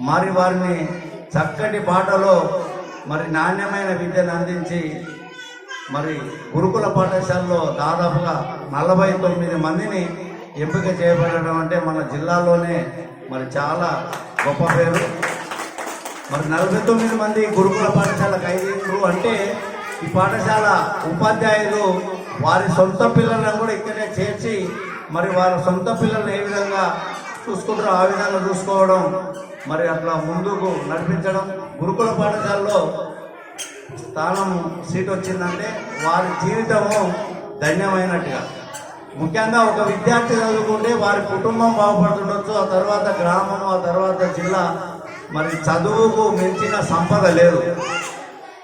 మరి వారిని చక్కటి బాటలో మరి నాణ్యమైన విద్యను అందించి మరి గురుకుల పాఠశాలలో దాదాపుగా 49 మందిని ఎంపిక చేయబడడం అంటే మన జిల్లాలోనే మరి చాలా గొప్ప పేరు. మరి 49 మంది గురుకుల పాఠశాలకు అయ్యిండ్రు అంటే ఈ పాఠశాల ఉపాధ్యాయులు వారి సొంత పిల్లలను కూడా ఇక్కడే చేర్చి మరి వారి సొంత పిల్లలను ఏ విధంగా చూసుకుంటారో ఆ విధంగా చూసుకోవడం, మరి అట్లా ముందుకు నడిపించడం. గురుకుల పాఠశాలలో స్థానం సీట్ వచ్చిందంటే వారి జీవితము ధన్యమైనట్టుగా. ముఖ్యంగా ఒక విద్యార్థి చదువుకుంటే వారి కుటుంబం బాగుపడుతుండొచ్చు, ఆ తర్వాత గ్రామం, ఆ తర్వాత జిల్లా. మరి చదువుకు మించిన సంపద లేదు.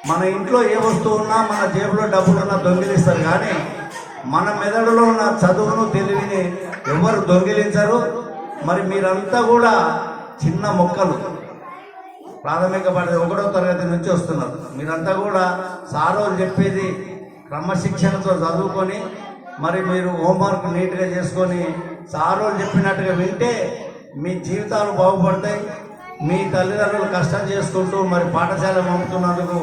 మన ఇంట్లో ఏ వస్తువు ఉన్నా, మన జేబులో డబ్బులున్నా దొంగిలిస్తారు, కానీ మన మెదడులో ఉన్న చదువును తెలివిని ఎవరు దొంగిలించరు. మరి మీరంతా కూడా చిన్న మొక్కలు, ప్రాథమిక పాఠశాల 1వ తరగతి నుంచి వస్తున్నారు. మీరంతా కూడా సారోలు చెప్పేది క్రమశిక్షణతో చదువుకొని మరి మీరు హోంవర్క్ నీట్గా చేసుకొని సారోలు చెప్పినట్టుగా వింటే మీ జీవితాలు బాగుపడతాయి. మీ తల్లిదండ్రులు కష్టం చేసుకుంటూ మరి పాఠశాల పంపుతున్నందుకు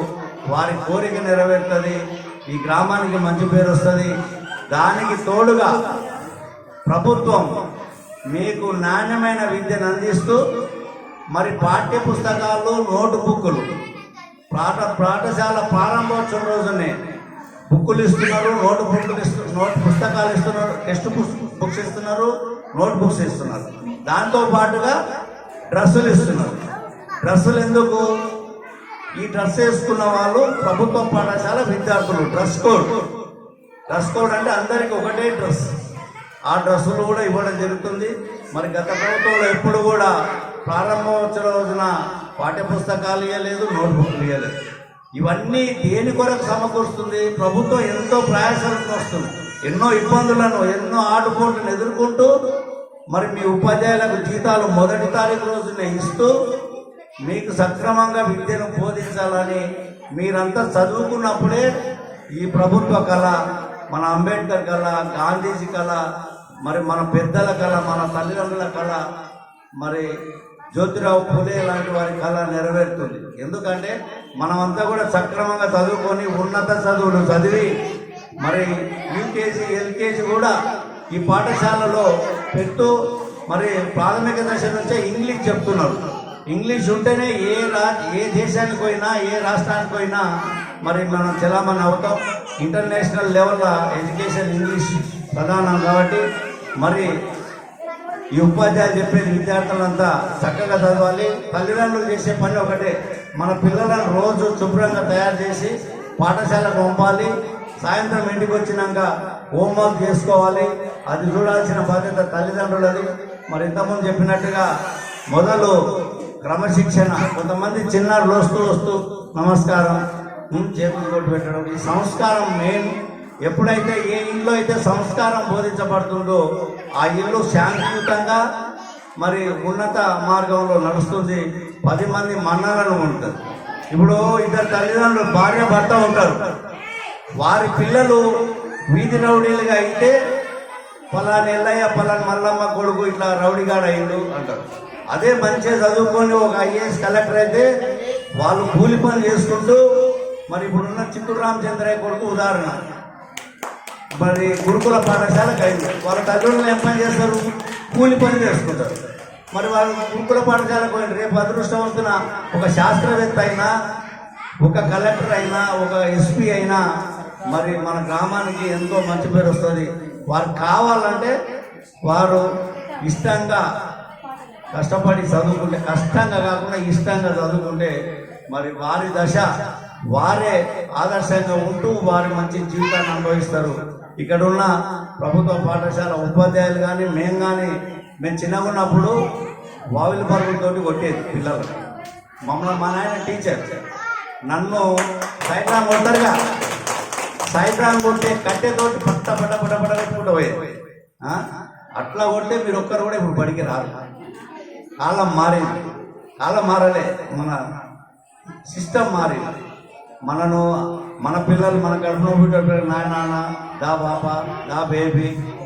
వారి కోరిక నెరవేరుతుంది, ఈ గ్రామానికి మంచి పేరు వస్తుంది. దానికి తోడుగా ప్రభుత్వం మీకు నాణ్యమైన విద్యను అందిస్తూ మరి పాఠ్య పుస్తకాలు, నోటు బుక్కులు పాఠశాల ప్రారంభోత్సవం రోజునే బుక్కులు ఇస్తున్నారు, నోటు పుస్తకాలు ఇస్తున్నారు, టెక్స్ట్ బుక్స్ ఇస్తున్నారు, నోట్ బుక్స్ ఇస్తున్నారు. దాంతో పాటుగా డ్రెస్సులు ఇస్తున్నారు. డ్రెస్సులు ఎందుకు? ఈ డ్రెస్ వేసుకున్న వాళ్ళు ప్రభుత్వ పాఠశాల విద్యార్థులు. డ్రెస్ కోడ్ అంటే అందరికీ ఒకటే డ్రెస్. ఆ డ్రెస్సులు కూడా ఇవ్వడం జరుగుతుంది. మరి గత ప్రభుత్వంలో ఎప్పుడు కూడా ప్రారంభోత్సవ రోజున పాఠ్యపుస్తకాలు ఇవ్వలేదు, నోట్బుక్లు ఇవ్వలేదు. ఇవన్నీ దేని కొరకు సమకూరుస్తుంది? ప్రభుత్వం ఎంతో ప్రయాసాలకు వస్తుంది, ఎన్నో ఇబ్బందులను, ఎన్నో ఆటుపోట్లను ఎదుర్కొంటూ మరి మీ ఉపాధ్యాయులకు జీతాలు మొదటి తారీఖు రోజునే ఇస్తూ మీకు సక్రమంగా విద్యను బోధించాలని మీరంతా చదువుకున్నప్పుడే ఈ ప్రభుత్వ కళ, మన అంబేద్కర్ కళ, గాంధీజీ కళ, మరి మన పెద్దల కళ, మన తల్లిదండ్రుల కళ, మరి జ్యోతిరావు ఫులే లాంటి వారి కళ నెరవేరుతుంది. ఎందుకంటే మనమంతా కూడా సక్రమంగా చదువుకొని ఉన్నత చదువులు చదివి మరి యూకేజీ, ఎల్కేజీ కూడా ఈ పాఠశాలలో పెట్టు మరి ప్రాథమిక దశ నుంచే ఇంగ్లీష్ చెప్తున్నారు. ఇంగ్లీష్ ఉంటేనే ఏ దేశానికి పోయినా, ఏ రాష్ట్రానికి పోయినా మరి మనం చలామణి అవుతాం. ఇంటర్నేషనల్ లెవెల్లో ఎడ్యుకేషన్ ఇంగ్లీష్ ప్రధానం కాబట్టి మరి ఈ ఉపాధ్యాయులు చెప్పేది విద్యార్థులంతా చక్కగా చదవాలి. తల్లిదండ్రులు చేసే పని ఒకటే, మన పిల్లలను రోజు శుభ్రంగా తయారు చేసి పాఠశాలకు పంపాలి. సాయంత్రం ఇంటికి వచ్చినాక హోంవర్క్ చేసుకోవాలి. అది చూడాల్సిన బాధ్యత తల్లిదండ్రులది. మరి ఇంతకుముందు చెప్పినట్టుగా మొదలు క్రమశిక్షణ. కొంతమంది చిన్నారులు వస్తూ నమస్కారం, చేతులు కొట్టు పెట్టడం, ఈ సంస్కారం మెయిన్. ఎప్పుడైతే ఏ ఇంట్లో అయితే సంస్కారం బోధించబడుతుందో ఆ ఇల్లు శాంతియుతంగా మరి ఉన్నత మార్గంలో నడుస్తుంది. 10 మంది మన్నలను ఉంటుంది. ఇప్పుడు ఇద్దరు తల్లిదండ్రులు భార్య భర్త ఉంటారు, వారి పిల్లలు వీధి రౌడీలుగా అయితే పలాని ఎల్లయ్య, పలాని మల్లమ్మ కొడుకు ఇట్లా రౌడీగాడు అయ్యిండు అంటారు. అదే మంచిగా చదువుకొని ఒక ఐఏఎస్ కలెక్టర్ అయితే వాళ్ళు కూలి పని చేసుకుంటూ మరి ఇప్పుడున్న చిత్తూరు రామచంద్రయ్య కొడుకు ఉదాహరణ, మరి గురుకుల పాఠశాలకు అయింది. వాళ్ళ తల్లిదండ్రులు ఏం పని చేస్తారు? కూలి పని చేసుకుంటారు. మరి వాళ్ళు గురుకుల పాఠశాలకు పోయింది. రేపు అదృష్టవంతున ఒక శాస్త్రవేత్త అయినా, ఒక కలెక్టర్ అయినా, ఒక ఎస్పీ అయినా మరి మన గ్రామానికి ఎంతో మంచి పేరు వస్తుంది. వారు కావాలంటే వారు ఇష్టంగా కష్టపడి చదువుకుంటే, కష్టంగా కాకుండా ఇష్టంగా చదువుకుంటే మరి వారి దశ వారే ఆదర్శంగా ఉంటూ వారి మంచి జీవితాన్ని అనుభవిస్తారు. ఇక్కడ ఉన్న ప్రభుత్వ పాఠశాల ఉపాధ్యాయులు కానీ మేము కానీ, మేము చిన్నగా ఉన్నప్పుడు వావిలి పరుగులతోటి కొట్టేది పిల్లలు. మమ్మల్ని మా నాయన టీచర్ నన్ను సైట్రాన్ కొడతారుగా, సైట్రాన్ కొట్టే కట్టెతోటి పట్ట పట్ట పట్ట పట్ట పెట్టుకుంటూ పోయేది. అట్లా కొట్టే మీరు ఒక్కరు కూడా ఇప్పుడు బడికి రారు. కాలం మారింది, కాలం మారలే, మన సిస్టమ్ మారింది. మన పిల్లలు మన కడుపులో నాన్న దా బాబా దా బేబీ